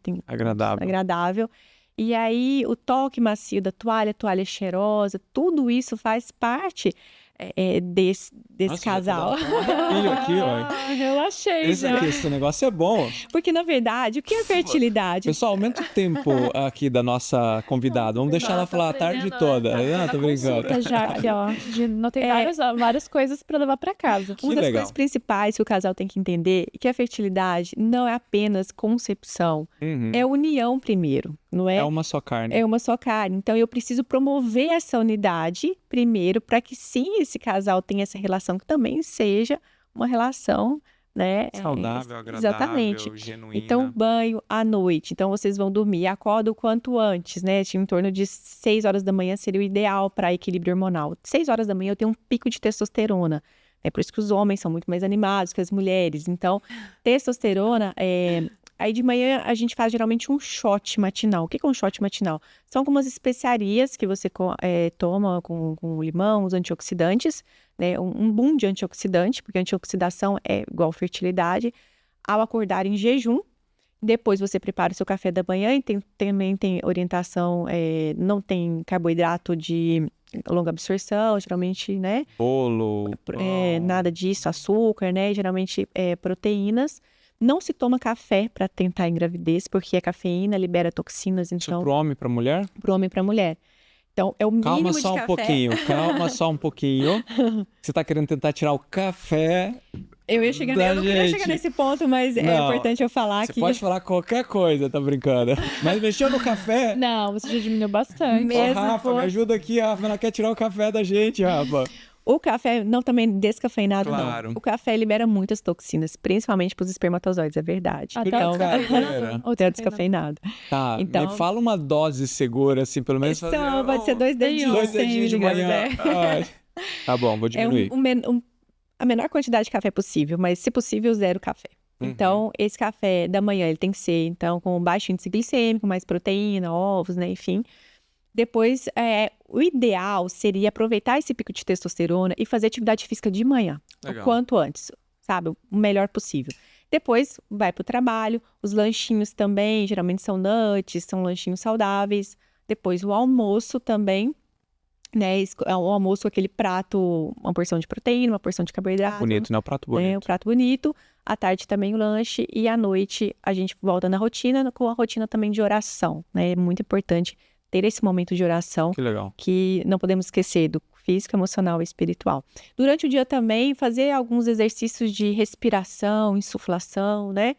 [SPEAKER 3] agradável. E aí, o toque macio da toalha cheirosa, tudo isso faz parte desse casal.
[SPEAKER 1] Aqui, ó.
[SPEAKER 2] Relaxei já.
[SPEAKER 1] Esse negócio é bom.
[SPEAKER 3] Porque, na verdade, o que é fertilidade?
[SPEAKER 1] Pessoal, aumenta o tempo aqui da nossa convidada. Vamos deixar ela falar a tarde toda. Tô brincando.
[SPEAKER 2] Já aqui, ó. Notei várias coisas para levar para casa.
[SPEAKER 3] Uma das coisas principais que o casal tem que entender é que a fertilidade não é apenas concepção. É união primeiro, não é?
[SPEAKER 1] É uma só carne.
[SPEAKER 3] É uma só carne. Então, eu preciso promover essa unidade primeiro para que sim, esse casal tenha essa relação que também seja uma relação, né?
[SPEAKER 1] Saudável, agradável,
[SPEAKER 3] exatamente.
[SPEAKER 1] Genuína.
[SPEAKER 3] Então, banho à noite. Então, vocês vão dormir. Acorda o quanto antes, né? Em torno de 6 horas da manhã seria o ideal para equilíbrio hormonal. 6 horas da manhã eu tenho um pico de testosterona. É por isso que os homens são muito mais animados que as mulheres. Então, testosterona Aí de manhã a gente faz geralmente um shot matinal. O que é um shot matinal? São algumas especiarias que você toma com limão, os antioxidantes, né? Um boom de antioxidante, porque a antioxidação é igual fertilidade. Ao acordar em jejum, depois você prepara o seu café da manhã e também tem orientação, não tem carboidrato de longa absorção, geralmente, né?
[SPEAKER 1] Bolo.
[SPEAKER 3] Nada disso, açúcar, né? Geralmente proteínas. Não se toma café para tentar engravidez, porque a cafeína libera toxinas, então...
[SPEAKER 1] Isso pro homem e pra mulher?
[SPEAKER 3] Pro homem e pra mulher. Então, é o mínimo
[SPEAKER 1] Calma
[SPEAKER 3] de
[SPEAKER 1] só um
[SPEAKER 3] café.
[SPEAKER 1] pouquinho, calma só um pouquinho. Você tá querendo tentar tirar o café
[SPEAKER 3] Eu ia chegar,
[SPEAKER 1] da
[SPEAKER 3] eu não queria
[SPEAKER 1] gente.
[SPEAKER 3] chegar nesse ponto, mas é
[SPEAKER 1] Não,
[SPEAKER 3] importante eu falar
[SPEAKER 1] Você
[SPEAKER 3] que
[SPEAKER 1] pode falar qualquer coisa, tá brincando. Mas mexeu no café?
[SPEAKER 2] Não, você já diminuiu bastante.
[SPEAKER 1] Ô,
[SPEAKER 3] mesmo
[SPEAKER 1] Rafa, me
[SPEAKER 3] for-
[SPEAKER 1] ajuda aqui, Rafa. Ela quer tirar o café da gente, Rafa.
[SPEAKER 3] o café não também descafeinado,
[SPEAKER 1] Claro.
[SPEAKER 3] não. O café libera muitas toxinas, principalmente para os espermatozoides, é verdade.
[SPEAKER 2] Até
[SPEAKER 1] Então,
[SPEAKER 2] o
[SPEAKER 1] cara,
[SPEAKER 2] descafeinado. Ou
[SPEAKER 3] Até o
[SPEAKER 2] descafeinado.
[SPEAKER 3] descafeinado.
[SPEAKER 1] Tá,
[SPEAKER 3] Então-
[SPEAKER 1] me fala uma dose segura, assim, pelo menos fazer...
[SPEAKER 3] Então, pode ser 2 dedinhos,
[SPEAKER 1] Dois
[SPEAKER 3] 100
[SPEAKER 1] dedinhos de
[SPEAKER 3] miligramas,
[SPEAKER 1] manhã. Ai. Tá bom, vou
[SPEAKER 3] É
[SPEAKER 1] diminuir.
[SPEAKER 3] a menor quantidade de café possível, mas se possível, 0 café.
[SPEAKER 1] Uhum.
[SPEAKER 3] Então, esse café da manhã, ele tem que ser, então, com baixo índice glicêmico, mais proteína, ovos, né, enfim. Depois, o ideal seria aproveitar esse pico de testosterona e fazer atividade física de manhã,
[SPEAKER 1] Legal.
[SPEAKER 3] o quanto antes, sabe? O melhor possível. Depois, vai para o trabalho, os lanchinhos também, geralmente são nuts, são lanchinhos saudáveis. Depois, o almoço também, né? O almoço com aquele prato, uma porção de proteína, uma porção de carboidrato.
[SPEAKER 1] Bonito, né? O prato
[SPEAKER 3] Né?
[SPEAKER 1] bonito.
[SPEAKER 3] O prato bonito. À tarde também o lanche. E à noite a gente volta na rotina, com a rotina também de oração, né? É muito importante ter esse momento de oração,
[SPEAKER 1] Que legal.
[SPEAKER 3] que não podemos esquecer do físico, emocional e espiritual. Durante o dia também, fazer alguns exercícios de respiração, insuflação, né?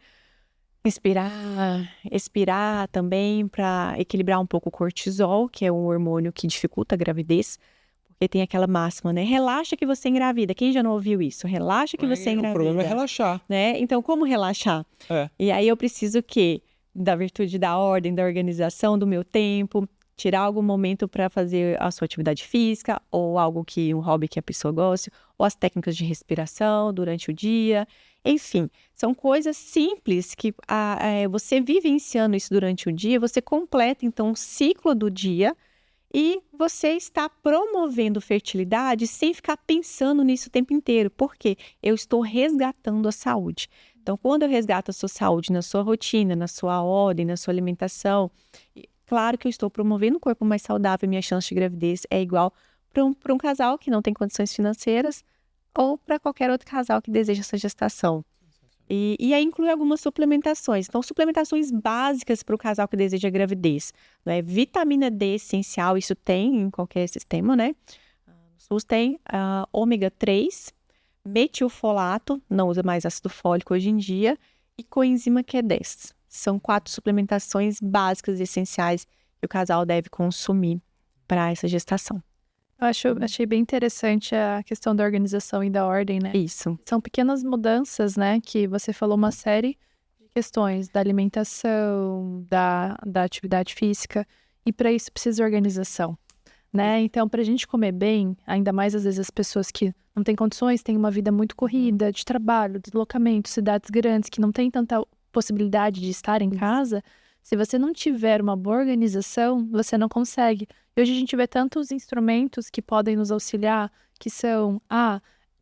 [SPEAKER 3] Inspirar, expirar também para equilibrar um pouco o cortisol, que é um hormônio que dificulta a gravidez, porque tem aquela máxima, né? Relaxa que você engravida. Quem já não ouviu isso? Relaxa que você
[SPEAKER 1] O
[SPEAKER 3] engravida.
[SPEAKER 1] problema é relaxar.
[SPEAKER 3] Né? Então, como relaxar?
[SPEAKER 1] É.
[SPEAKER 3] E aí eu preciso que da virtude da ordem, da organização do meu tempo, tirar algum momento para fazer a sua atividade física ou algo que um hobby que a pessoa goste, ou as técnicas de respiração durante o dia. Enfim, são coisas simples que você vivenciando isso durante o dia, você completa então o ciclo do dia e você está promovendo fertilidade sem ficar pensando nisso o tempo inteiro. Por quê? Eu estou resgatando a saúde. Então, quando eu resgato a sua saúde na sua rotina, na sua ordem, na sua alimentação, claro que eu estou promovendo um corpo mais saudável, minha chance de gravidez é igual para um casal que não tem condições financeiras ou para qualquer outro casal que deseja essa gestação. E aí inclui algumas suplementações. Então, suplementações básicas para o casal que deseja gravidez. Né? Vitamina D essencial, isso tem em qualquer sistema, né? No SUS tem ômega 3, metilfolato, não usa mais ácido fólico hoje em dia, e coenzima Q10. São 4 suplementações básicas e essenciais que o casal deve consumir para essa gestação.
[SPEAKER 2] Achei bem interessante a questão da organização e da ordem, né?
[SPEAKER 3] Isso.
[SPEAKER 2] São pequenas mudanças, né? Que você falou uma série de questões da alimentação, da atividade física. E para isso precisa de organização, né? Então, para a gente comer bem, ainda mais às vezes as pessoas que não têm condições, têm uma vida muito corrida, de trabalho, deslocamento, cidades grandes, que não têm tanta possibilidade de estar em casa. Se você não tiver uma boa organização, você não consegue. E hoje a gente vê tantos instrumentos que podem nos auxiliar, que são,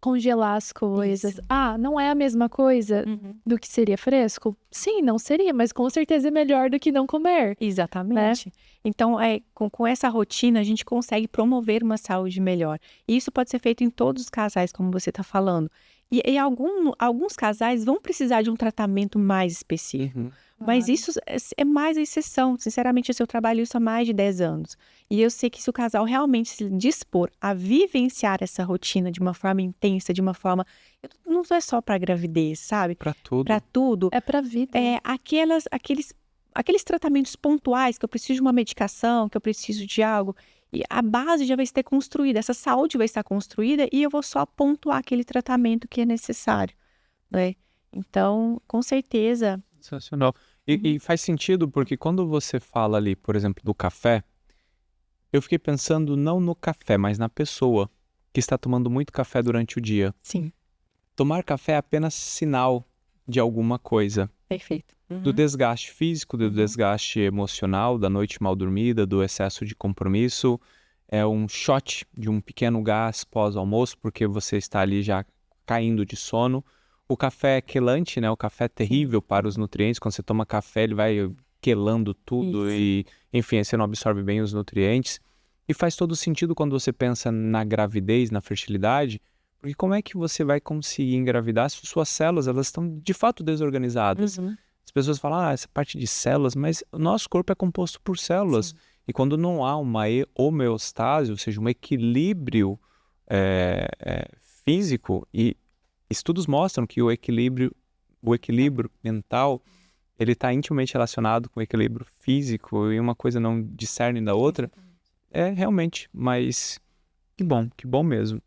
[SPEAKER 2] congelar as coisas.
[SPEAKER 3] Isso.
[SPEAKER 2] Não é a mesma coisa do que seria fresco? Sim, não seria, mas com certeza é melhor do que não comer.
[SPEAKER 3] Exatamente. Então, com essa rotina, a gente consegue promover uma saúde melhor. E isso pode ser feito em todos os casais, como você está falando. E alguns casais vão precisar de um tratamento mais específico. Mas isso é mais a exceção. Sinceramente, eu trabalho isso há mais de 10 anos. E eu sei que se o casal realmente se dispor a vivenciar essa rotina de uma forma intensa, de uma forma... Não é só para gravidez, sabe?
[SPEAKER 1] Pra tudo.
[SPEAKER 3] Para tudo.
[SPEAKER 2] É pra vida.
[SPEAKER 3] Aqueles tratamentos pontuais, que eu preciso de uma medicação, que eu preciso de algo... E a base já vai estar construída, essa saúde vai estar construída e eu vou só pontuar aquele tratamento que é necessário, né? Então, com certeza...
[SPEAKER 1] Sensacional. E faz sentido porque quando você fala ali, por exemplo, do café, eu fiquei pensando não no café, mas na pessoa que está tomando muito café durante o dia.
[SPEAKER 3] Sim,
[SPEAKER 1] Tomar café é apenas sinal de alguma coisa.
[SPEAKER 3] perfeito.
[SPEAKER 1] Do desgaste físico, do desgaste emocional, da noite mal dormida, do excesso de compromisso. É um shot de um pequeno gás pós-almoço, porque você está ali já caindo de sono. O café é quelante, né? O café é terrível para os nutrientes. Quando você toma café, ele vai quelando tudo e, enfim, você não absorve bem os nutrientes. E faz todo sentido quando você pensa na gravidez, na fertilidade, porque como é que você vai conseguir engravidar se suas células, elas estão de fato desorganizadas? As pessoas falam, essa parte de células, mas o nosso corpo é composto por células.
[SPEAKER 3] Sim.
[SPEAKER 1] E quando não há uma homeostase, ou seja, um equilíbrio físico, e estudos mostram que o equilíbrio mental, ele está intimamente relacionado com o equilíbrio físico, e uma coisa não discerne da outra. Realmente, mas que bom mesmo.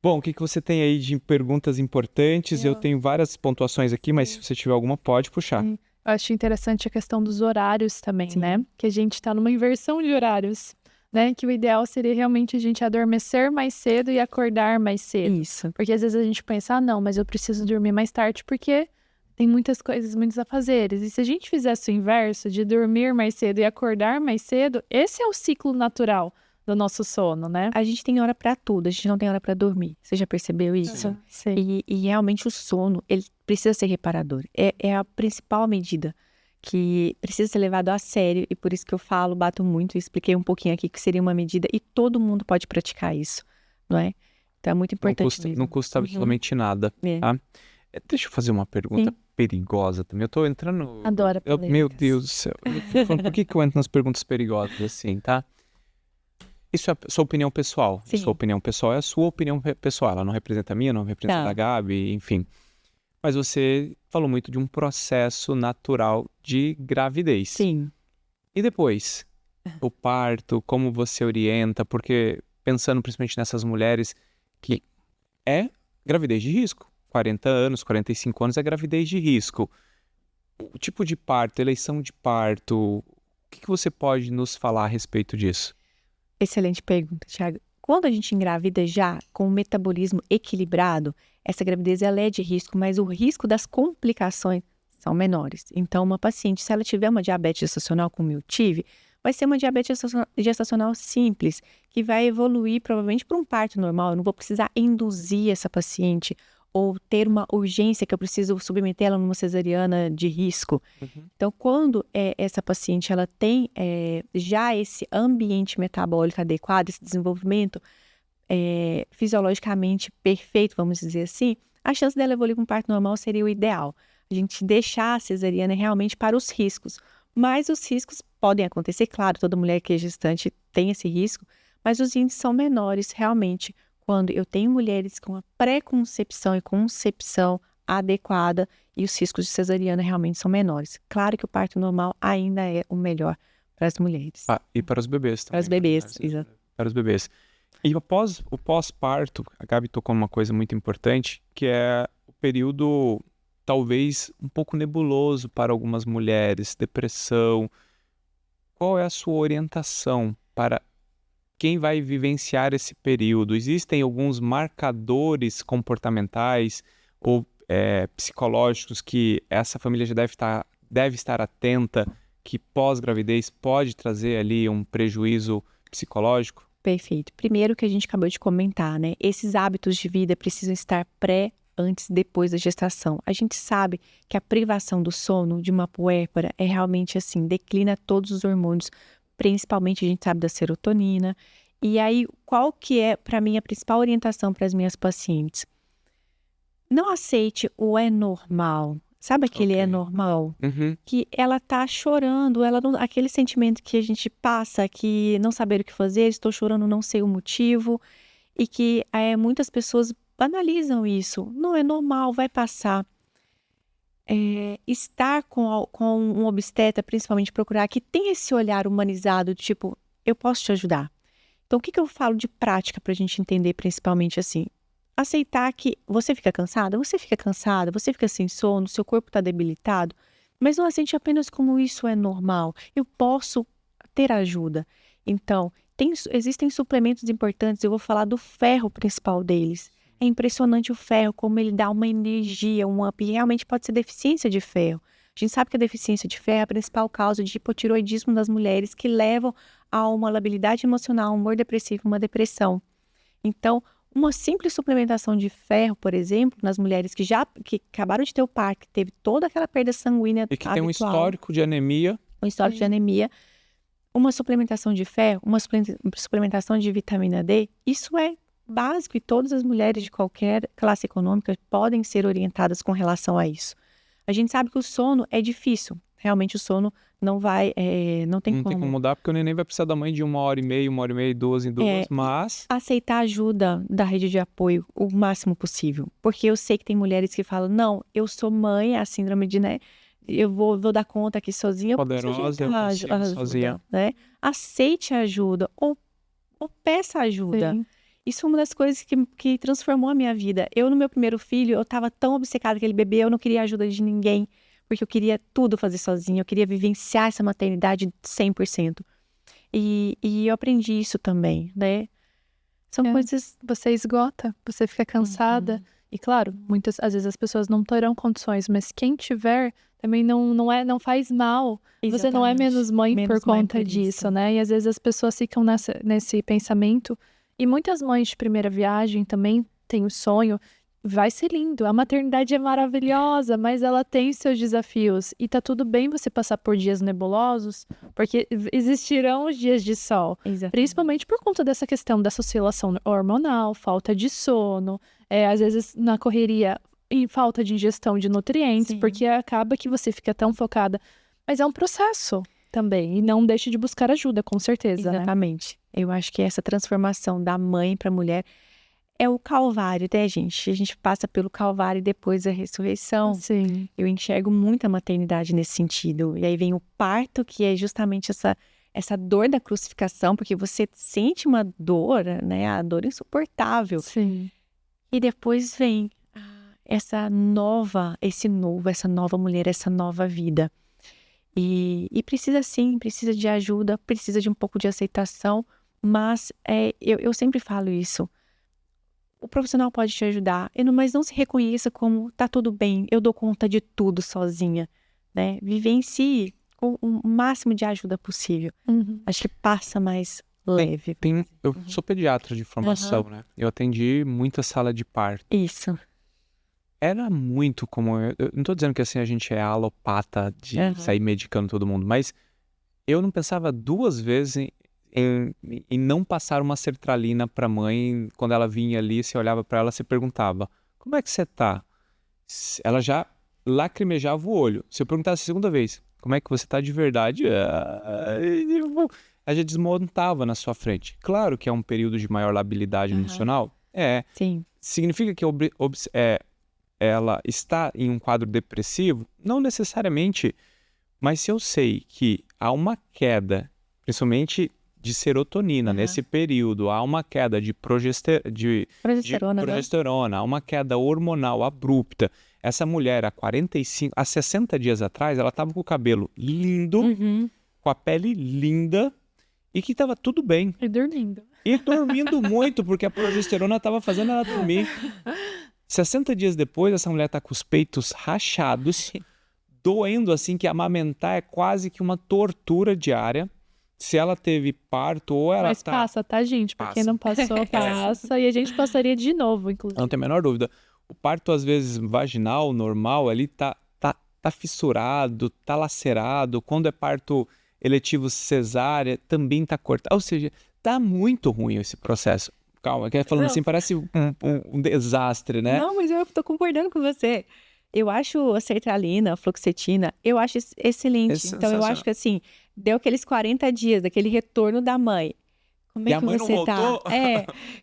[SPEAKER 1] Bom, o que você tem aí de perguntas importantes? Eu tenho várias pontuações aqui, mas se você tiver alguma, pode puxar.
[SPEAKER 2] Eu acho interessante a questão dos horários também, né? Que a gente está numa inversão de horários, né? Que o ideal seria realmente a gente adormecer mais cedo e acordar mais cedo.
[SPEAKER 3] Isso.
[SPEAKER 2] Porque às vezes a gente pensa, não, mas eu preciso dormir mais tarde porque tem muitas coisas, muitos afazeres. E se a gente fizesse o inverso, de dormir mais cedo e acordar mais cedo, esse é o ciclo natural do nosso sono, né?
[SPEAKER 3] A gente tem hora pra tudo, a gente não tem hora pra dormir. Você já percebeu isso?
[SPEAKER 2] Sim.
[SPEAKER 3] E realmente o sono, ele precisa ser reparador. É a principal medida que precisa ser levado a sério, e por isso que eu falo, bato muito e expliquei um pouquinho aqui que seria uma medida, e todo mundo pode praticar isso, não é? Então é muito importante mesmo.
[SPEAKER 1] Não custa absolutamente nada, tá? Deixa eu fazer uma pergunta perigosa também. Eu tô entrando...
[SPEAKER 2] Adoro polêmicas.
[SPEAKER 1] Meu Deus do céu. Por que eu entro nas perguntas perigosas assim, tá? Isso é a sua opinião pessoal.
[SPEAKER 3] Sim.
[SPEAKER 1] Sua opinião pessoal é a sua opinião pessoal. Ela não representa a minha, não representa a Gabi, enfim. Mas você falou muito de um processo natural de gravidez.
[SPEAKER 3] Sim.
[SPEAKER 1] E depois? O parto, como você orienta? Porque pensando principalmente nessas mulheres que é gravidez de risco. 40 anos, 45 anos é gravidez de risco. O tipo de parto, eleição de parto, o que você pode nos falar a respeito disso?
[SPEAKER 3] Excelente pergunta, Thiago. Quando a gente engravida já com o metabolismo equilibrado, essa gravidez ela é de risco, mas o risco das complicações são menores. Então, uma paciente, se ela tiver uma diabetes gestacional como eu tive, vai ser uma diabetes gestacional simples, que vai evoluir provavelmente para um parto normal. Eu não vou precisar induzir essa paciente ou ter uma urgência que eu preciso submeter ela numa cesariana de risco. Então, quando essa paciente ela tem já esse ambiente metabólico adequado, esse desenvolvimento fisiologicamente perfeito, vamos dizer assim, a chance dela evoluir para um parto normal seria o ideal. A gente deixar a cesariana realmente para os riscos. Mas os riscos podem acontecer, claro, toda mulher que é gestante tem esse risco, mas os índices são menores realmente quando eu tenho mulheres com a pré-concepção e concepção adequada, e os riscos de cesariana realmente são menores. Claro que o parto normal ainda é o melhor para as mulheres.
[SPEAKER 1] E para os bebês também.
[SPEAKER 3] Para os bebês, exato.
[SPEAKER 1] Para os bebês. E após o pós-parto, a Gabi tocou numa coisa muito importante, que é o período talvez um pouco nebuloso para algumas mulheres, depressão. Qual é a sua orientação para quem vai vivenciar esse período? Existem alguns marcadores comportamentais ou psicológicos que essa família já deve estar atenta, que pós-gravidez pode trazer ali um prejuízo psicológico?
[SPEAKER 3] Perfeito. Primeiro que a gente acabou de comentar, né? Esses hábitos de vida precisam estar antes e depois da gestação. A gente sabe que a privação do sono de uma puérpera é realmente assim, declina todos os hormônios, principalmente a gente sabe da serotonina. E aí, qual que é, para mim, a principal orientação para as minhas pacientes? Não aceite o é normal. Sabe aquele é normal? Que ela tá chorando, ela não, aquele sentimento que a gente passa, que não saber o que fazer, estou chorando, não sei o motivo, e que muitas pessoas banalizam isso. Não é normal, vai passar. Estar com um obstetra, principalmente procurar, que tem esse olhar humanizado, tipo, eu posso te ajudar. Então, o que eu falo de prática para a gente entender, principalmente assim? Aceitar que você fica cansada, você fica sem sono, seu corpo está debilitado, mas não aceite apenas como isso é normal. Eu posso ter ajuda. Então, existem suplementos importantes, eu vou falar do ferro principal deles. É impressionante o ferro, como ele dá uma energia, um up, e realmente pode ser deficiência de ferro. A gente sabe que a deficiência de ferro é a principal causa de hipotiroidismo das mulheres, que levam a uma labilidade emocional, um humor depressivo, uma depressão. Então, uma simples suplementação de ferro, por exemplo, nas mulheres que acabaram de ter o parto, que teve toda aquela perda sanguínea
[SPEAKER 1] e que tem um histórico de anemia.
[SPEAKER 3] Uma suplementação de ferro, uma suplementação de vitamina D, isso é básico e todas as mulheres de qualquer classe econômica podem ser orientadas com relação a isso. A gente sabe que o sono é difícil, realmente o sono não tem
[SPEAKER 1] Não tem como mudar, porque o neném vai precisar da mãe de 1h30, 2 em 2, mas...
[SPEAKER 3] Aceitar a ajuda da rede de apoio o máximo possível. Porque eu sei que tem mulheres que falam, não, eu sou mãe, a síndrome de, né, eu vou dar conta aqui sozinha.
[SPEAKER 1] Poderosa, eu consigo sozinha.
[SPEAKER 3] Né? Aceite a ajuda ou peça ajuda.
[SPEAKER 2] Sim.
[SPEAKER 3] Isso é uma das coisas que transformou a minha vida. Eu, no meu primeiro filho, eu estava tão obcecada com aquele bebê, eu não queria ajuda de ninguém, porque eu queria tudo fazer sozinha, eu queria vivenciar essa maternidade 100%. E eu aprendi isso também, né? São coisas...
[SPEAKER 2] Você esgota, você fica cansada. E claro, às vezes as pessoas não terão condições, mas quem tiver também não faz mal.
[SPEAKER 3] Exatamente.
[SPEAKER 2] Você não é menos mãe por conta
[SPEAKER 3] por
[SPEAKER 2] disso,
[SPEAKER 3] isso.
[SPEAKER 2] né? E às vezes as pessoas ficam nesse pensamento. E muitas mães de primeira viagem também têm o sonho. Vai ser lindo, a maternidade é maravilhosa, mas ela tem seus desafios. E tá tudo bem você passar por dias nebulosos, porque existirão os dias de sol.
[SPEAKER 3] Exatamente.
[SPEAKER 2] Principalmente por conta dessa questão dessa oscilação hormonal, falta de sono, às vezes na correria, e falta de ingestão de nutrientes,
[SPEAKER 3] Sim.
[SPEAKER 2] porque acaba que você fica tão focada. Mas é um processo também, e não deixe de buscar ajuda, com certeza, né?
[SPEAKER 3] Exatamente. Eu acho que essa transformação da mãe para a mulher é o calvário, né, gente? A gente passa pelo calvário e depois a ressurreição.
[SPEAKER 2] Sim.
[SPEAKER 3] Eu enxergo muito a maternidade nesse sentido. E aí vem o parto, que é justamente essa dor da crucificação, porque você sente uma dor, né? A dor insuportável.
[SPEAKER 2] Sim.
[SPEAKER 3] E depois vem essa nova mulher, essa nova vida. E precisa sim, precisa de ajuda, precisa de um pouco de aceitação, mas eu sempre falo isso. O profissional pode te ajudar, mas não se reconheça como tá tudo bem, eu dou conta de tudo sozinha, né? Vivencie com o máximo de ajuda possível. Acho que passa mais leve.
[SPEAKER 1] Eu sou pediatra de formação, né? Eu atendi muita sala de parto.
[SPEAKER 3] Isso.
[SPEAKER 1] Era muito comum, eu não tô dizendo que assim a gente é alopata de sair medicando todo mundo, mas eu não pensava duas vezes em não passar uma sertralina pra mãe. Quando ela vinha ali, você olhava pra ela, você perguntava, como é que você tá? Ela já lacrimejava o olho. Se eu perguntasse a segunda vez, como é que você tá de verdade? Ela já desmontava na sua frente. Claro que é um período de maior labilidade emocional.
[SPEAKER 3] Sim.
[SPEAKER 1] Significa que ela está em um quadro depressivo? Não necessariamente, mas se eu sei que há uma queda, principalmente de serotonina nesse período, há uma queda de progesterona, há uma queda hormonal abrupta. Essa mulher, há 60 dias atrás, ela estava com o cabelo lindo, com a pele linda e que estava tudo bem.
[SPEAKER 2] E dormindo.
[SPEAKER 1] E dormindo muito, porque a progesterona estava fazendo ela dormir. 60 dias depois, essa mulher está com os peitos rachados, doendo assim, que amamentar é quase que uma tortura diária. Se ela teve parto ou ela
[SPEAKER 2] Mas passa, tá, gente? Pra quem não passou, passa. E a gente passaria de novo, inclusive.
[SPEAKER 1] Não tem a menor dúvida. O parto, às vezes, vaginal, normal, ali tá fissurado, tá lacerado. Quando é parto eletivo cesárea, também tá cortado. Ou seja, tá muito ruim esse processo. Calma, falando assim, parece um desastre, né?
[SPEAKER 3] Não, mas eu tô concordando com você. Eu acho a sertralina, a fluoxetina, eu acho excelente. Então, eu acho que assim, deu aqueles 40 dias, daquele retorno da mãe. Como é que você tá?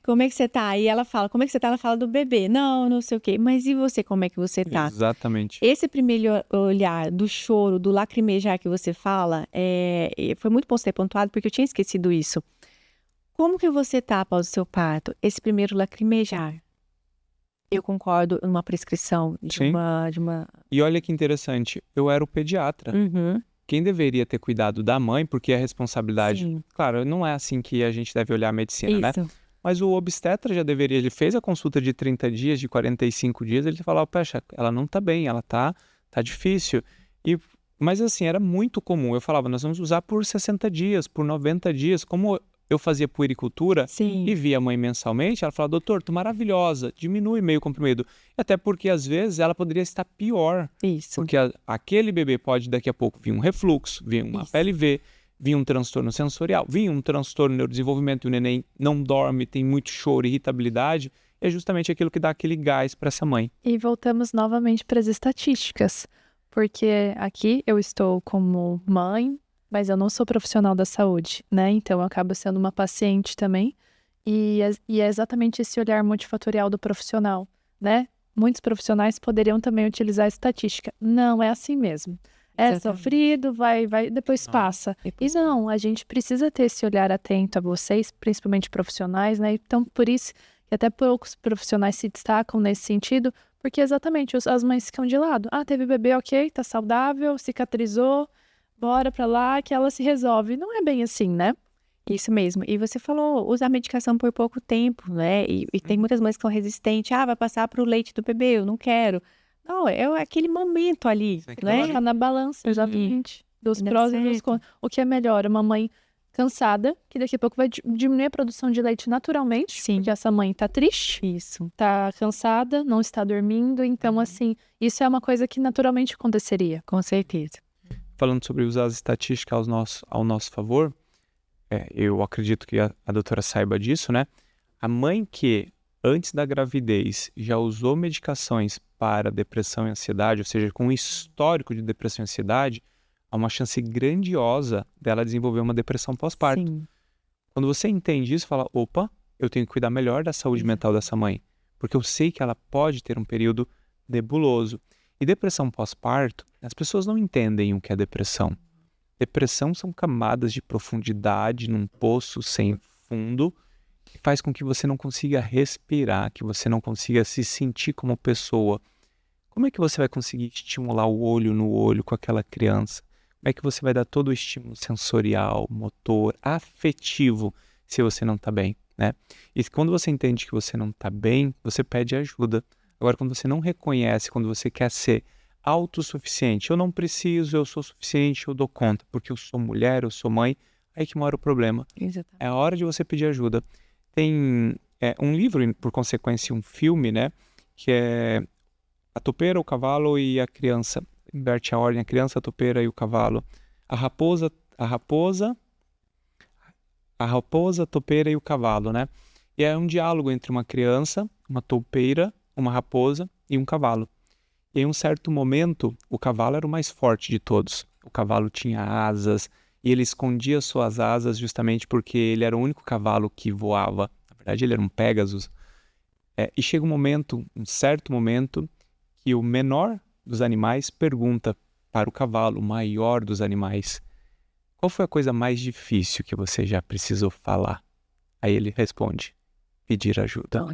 [SPEAKER 3] Como é que você tá? E ela fala, como é que você tá? Ela fala do bebê. Não sei o quê. Mas e você, como é que você tá?
[SPEAKER 1] Exatamente.
[SPEAKER 3] Esse primeiro olhar do choro, do lacrimejar que você fala, foi muito bom ser pontuado, porque eu tinha esquecido isso. Como que você tá após o seu parto? Esse primeiro lacrimejar. Eu concordo numa prescrição de uma...
[SPEAKER 1] E olha que interessante, eu era o pediatra. Quem deveria ter cuidado da mãe, porque a responsabilidade...
[SPEAKER 3] Sim.
[SPEAKER 1] Claro, não é assim que a gente deve olhar a medicina,
[SPEAKER 3] Isso.
[SPEAKER 1] né? Mas o obstetra já deveria... Ele fez a consulta de 30 dias, de 45 dias, ele falava, poxa, ela não tá bem, ela tá difícil. Mas assim, era muito comum. Eu falava, nós vamos usar por 60 dias, por 90 dias, como... Eu fazia puericultura e via a mãe mensalmente, ela falava, doutor, tô maravilhosa, diminui meio comprimido. Até porque, às vezes, ela poderia estar pior.
[SPEAKER 3] Isso.
[SPEAKER 1] Porque aquele bebê pode, daqui a pouco, vir um refluxo, vir uma PLV, vir um transtorno sensorial, vir um transtorno no neurodesenvolvimento, o neném não dorme, tem muito choro, irritabilidade. É justamente aquilo que dá aquele gás para essa mãe.
[SPEAKER 2] E voltamos novamente para as estatísticas. Porque aqui eu estou como mãe, mas eu não sou profissional da saúde, né? Então eu acabo sendo uma paciente também. E é exatamente esse olhar multifatorial do profissional, né? Muitos profissionais poderiam também utilizar a estatística. Não, é assim mesmo. É
[SPEAKER 3] Exatamente.
[SPEAKER 2] sofrido, vai, depois passa.
[SPEAKER 3] Depois
[SPEAKER 2] E não, a gente precisa ter esse olhar atento a vocês, principalmente profissionais, né? Então, por isso que até poucos profissionais se destacam nesse sentido, porque exatamente as mães ficam de lado. Ah, teve bebê, ok, tá saudável, cicatrizou, bora pra lá que ela se resolve. Não é bem assim, né?
[SPEAKER 3] Isso mesmo. E você falou, usar medicação por pouco tempo, né? E tem muitas mães que são resistentes. Ah, vai passar para o leite do bebê, eu não quero. Não, é aquele momento ali,
[SPEAKER 1] Sim,
[SPEAKER 3] né?
[SPEAKER 2] Tá na balança, exatamente. Dos
[SPEAKER 3] Dá
[SPEAKER 2] prós e dos
[SPEAKER 3] certo.
[SPEAKER 2] contras. O que é melhor? Uma mãe cansada, que daqui a pouco vai diminuir a produção de leite naturalmente.
[SPEAKER 3] Sim.
[SPEAKER 2] Porque essa mãe tá triste,
[SPEAKER 3] Isso.
[SPEAKER 2] tá cansada, não está dormindo. Então, assim, isso é uma coisa que naturalmente aconteceria.
[SPEAKER 3] Com certeza.
[SPEAKER 1] Falando sobre usar as estatísticas ao nosso favor, eu acredito que a doutora saiba disso, né? A mãe que antes da gravidez já usou medicações para depressão e ansiedade, ou seja, com um histórico de depressão e ansiedade, há uma chance grandiosa dela desenvolver uma depressão pós-parto.
[SPEAKER 3] Sim.
[SPEAKER 1] Quando você entende isso, fala, opa, eu tenho que cuidar melhor da saúde mental dessa mãe, porque eu sei que ela pode ter um período nebuloso. E depressão pós-parto, as pessoas não entendem o que é depressão. Depressão são camadas de profundidade num poço sem fundo que faz com que você não consiga respirar, que você não consiga se sentir como pessoa. Como é que você vai conseguir estimular o olho no olho com aquela criança? Como é que você vai dar todo o estímulo sensorial, motor, afetivo, se você não está bem, né? E quando você entende que você não está bem, você pede ajuda. Agora, quando você não reconhece, quando você quer ser autossuficiente, eu não preciso, eu sou suficiente, eu dou conta, porque eu sou mulher, eu sou mãe, aí que mora o problema.
[SPEAKER 3] Exatamente.
[SPEAKER 1] É a hora de você pedir ajuda. Tem um livro, e por consequência um filme, né? Que é A Topeira, o Cavalo e a Criança. Inverte a ordem, a criança, a topeira e o cavalo. A raposa, a topeira e o cavalo, né? E é um diálogo entre uma criança, uma topeira, uma raposa e um cavalo. E em um certo momento, o cavalo era o mais forte de todos. O cavalo tinha asas e ele escondia suas asas justamente porque ele era o único cavalo que voava. Na verdade, ele era um Pégasus. E chega um certo momento, que o menor dos animais pergunta para o cavalo, o maior dos animais, qual foi a coisa mais difícil que você já precisou falar? Aí ele responde, pedir ajuda.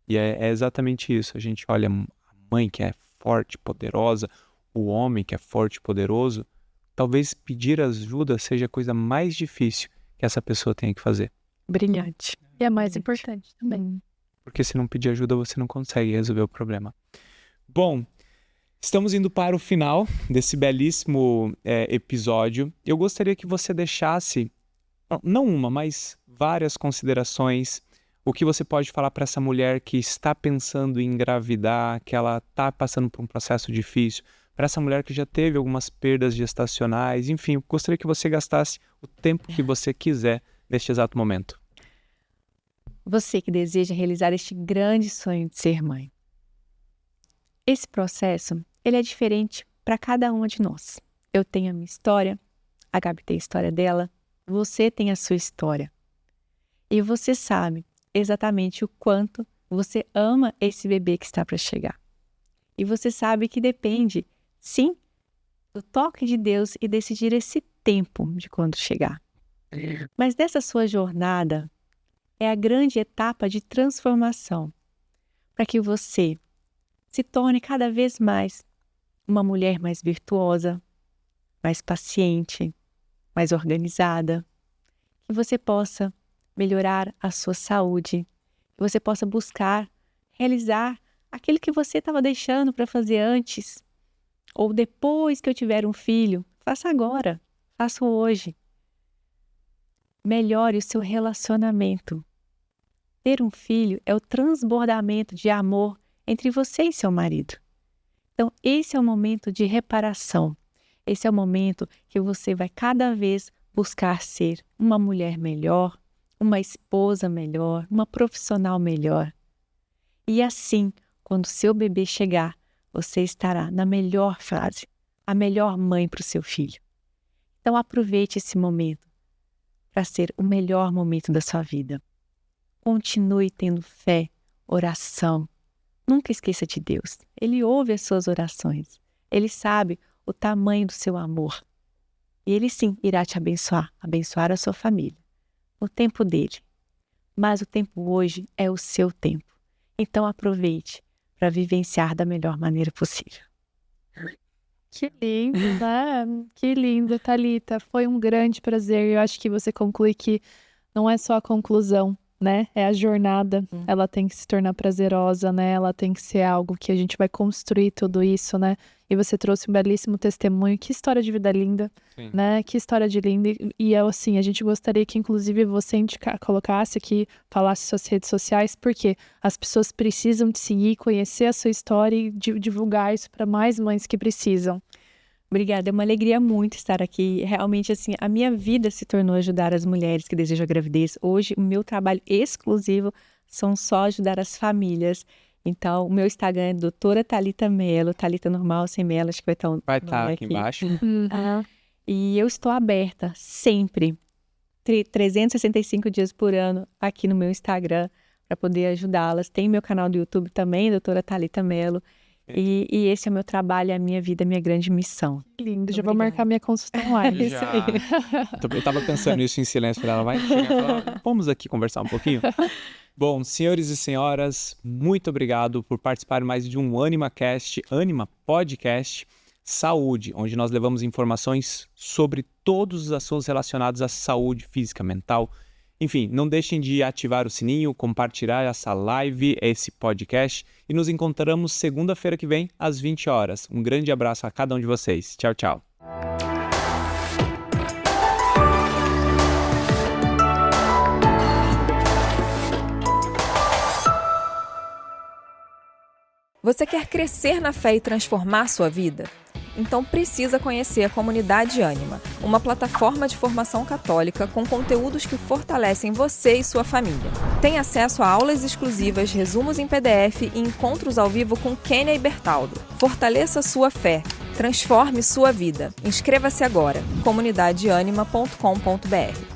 [SPEAKER 1] E é exatamente isso. A gente olha a mãe que é forte, poderosa, o homem que é forte, poderoso. Talvez pedir ajuda seja a coisa mais difícil que essa pessoa tenha que fazer.
[SPEAKER 3] Brilhante.
[SPEAKER 2] E é mais importante também.
[SPEAKER 1] Porque se não pedir ajuda, você não consegue resolver o problema. Bom, estamos indo para o final desse belíssimo episódio. Eu gostaria que você deixasse, não uma, mas várias considerações. O que você pode falar para essa mulher que está pensando em engravidar, que ela está passando por um processo difícil, para essa mulher que já teve algumas perdas gestacionais, enfim, eu gostaria que você gastasse o tempo que você quiser neste exato momento.
[SPEAKER 3] Você que deseja realizar este grande sonho de ser mãe. Esse processo, ele é diferente para cada uma de nós. Eu tenho a minha história, a Gabi tem a história dela, você tem a sua história. E você sabe exatamente o quanto você ama esse bebê que está para chegar. E você sabe que depende, sim, do toque de Deus e decidir esse tempo de quando chegar. Mas dessa sua jornada é a grande etapa de transformação para que você se torne cada vez mais uma mulher mais virtuosa, mais paciente, mais organizada, que você possa melhorar a sua saúde, que você possa buscar realizar aquilo que você estava deixando para fazer antes, ou depois que eu tiver um filho, faça agora, faça hoje. Melhore o seu relacionamento. Ter um filho é o transbordamento de amor entre você e seu marido. Então, esse é o momento de reparação. Esse é o momento que você vai cada vez buscar ser uma mulher melhor, uma esposa melhor, uma profissional melhor. E assim, quando seu bebê chegar, você estará na melhor fase, a melhor mãe para o seu filho. Então aproveite esse momento para ser o melhor momento da sua vida. Continue tendo fé, oração. Nunca esqueça de Deus. Ele ouve as suas orações. Ele sabe o tamanho do seu amor. E Ele sim irá te abençoar a sua família, no tempo dele. Mas o tempo hoje é o seu tempo. Então aproveite para vivenciar da melhor maneira possível.
[SPEAKER 2] Que lindo, né? Que lindo, Thalita. Foi um grande prazer. Eu acho que você conclui que não é só a conclusão, né? É a jornada. Ela tem que se tornar prazerosa, né? Ela tem que ser algo que a gente vai construir tudo isso, né? E você trouxe um belíssimo testemunho. Que história de vida linda,
[SPEAKER 1] Sim.
[SPEAKER 2] né? Que história de linda. E assim, a gente gostaria que, inclusive, você colocasse aqui, falasse suas redes sociais, porque as pessoas precisam te seguir, conhecer a sua história e divulgar isso para mais mães que precisam.
[SPEAKER 3] Obrigada, é uma alegria muito estar aqui. Realmente, assim, a minha vida se tornou ajudar as mulheres que desejam a gravidez. Hoje, o meu trabalho exclusivo são só ajudar as famílias. Então, o meu Instagram é doutora Thalita Mello, Thalita normal, sem Mello, acho que vai estar o
[SPEAKER 1] Vai estar
[SPEAKER 3] nome
[SPEAKER 1] aqui embaixo.
[SPEAKER 3] E eu estou aberta sempre, 365 dias por ano, aqui no meu Instagram, para poder ajudá-las. Tem meu canal do YouTube também, doutora Thalita Mello. E esse é o meu trabalho, a minha vida, a minha grande missão.
[SPEAKER 2] Lindo, já vou marcar minha consulta online.
[SPEAKER 1] Já. Eu tava pensando nisso em silêncio, falei, ela vai chegar e falar, vamos aqui conversar um pouquinho? Bom, senhores e senhoras, muito obrigado por participar mais de um AnimaCast, Anima Podcast Saúde, onde nós levamos informações sobre todos os assuntos relacionados à saúde física, mental. Enfim, não deixem de ativar o sininho, compartilhar essa live, esse podcast, e nos encontramos segunda-feira que vem, às 20 horas. Um grande abraço a cada um de vocês. Tchau, tchau.
[SPEAKER 4] Você quer crescer na fé e transformar sua vida? Então precisa conhecer a Comunidade Anima, uma plataforma de formação católica com conteúdos que fortalecem você e sua família. Tem acesso a aulas exclusivas, resumos em PDF e encontros ao vivo com Kênia e Bertaldo. Fortaleça sua fé, transforme sua vida. Inscreva-se agora, comunidadeanima.com.br.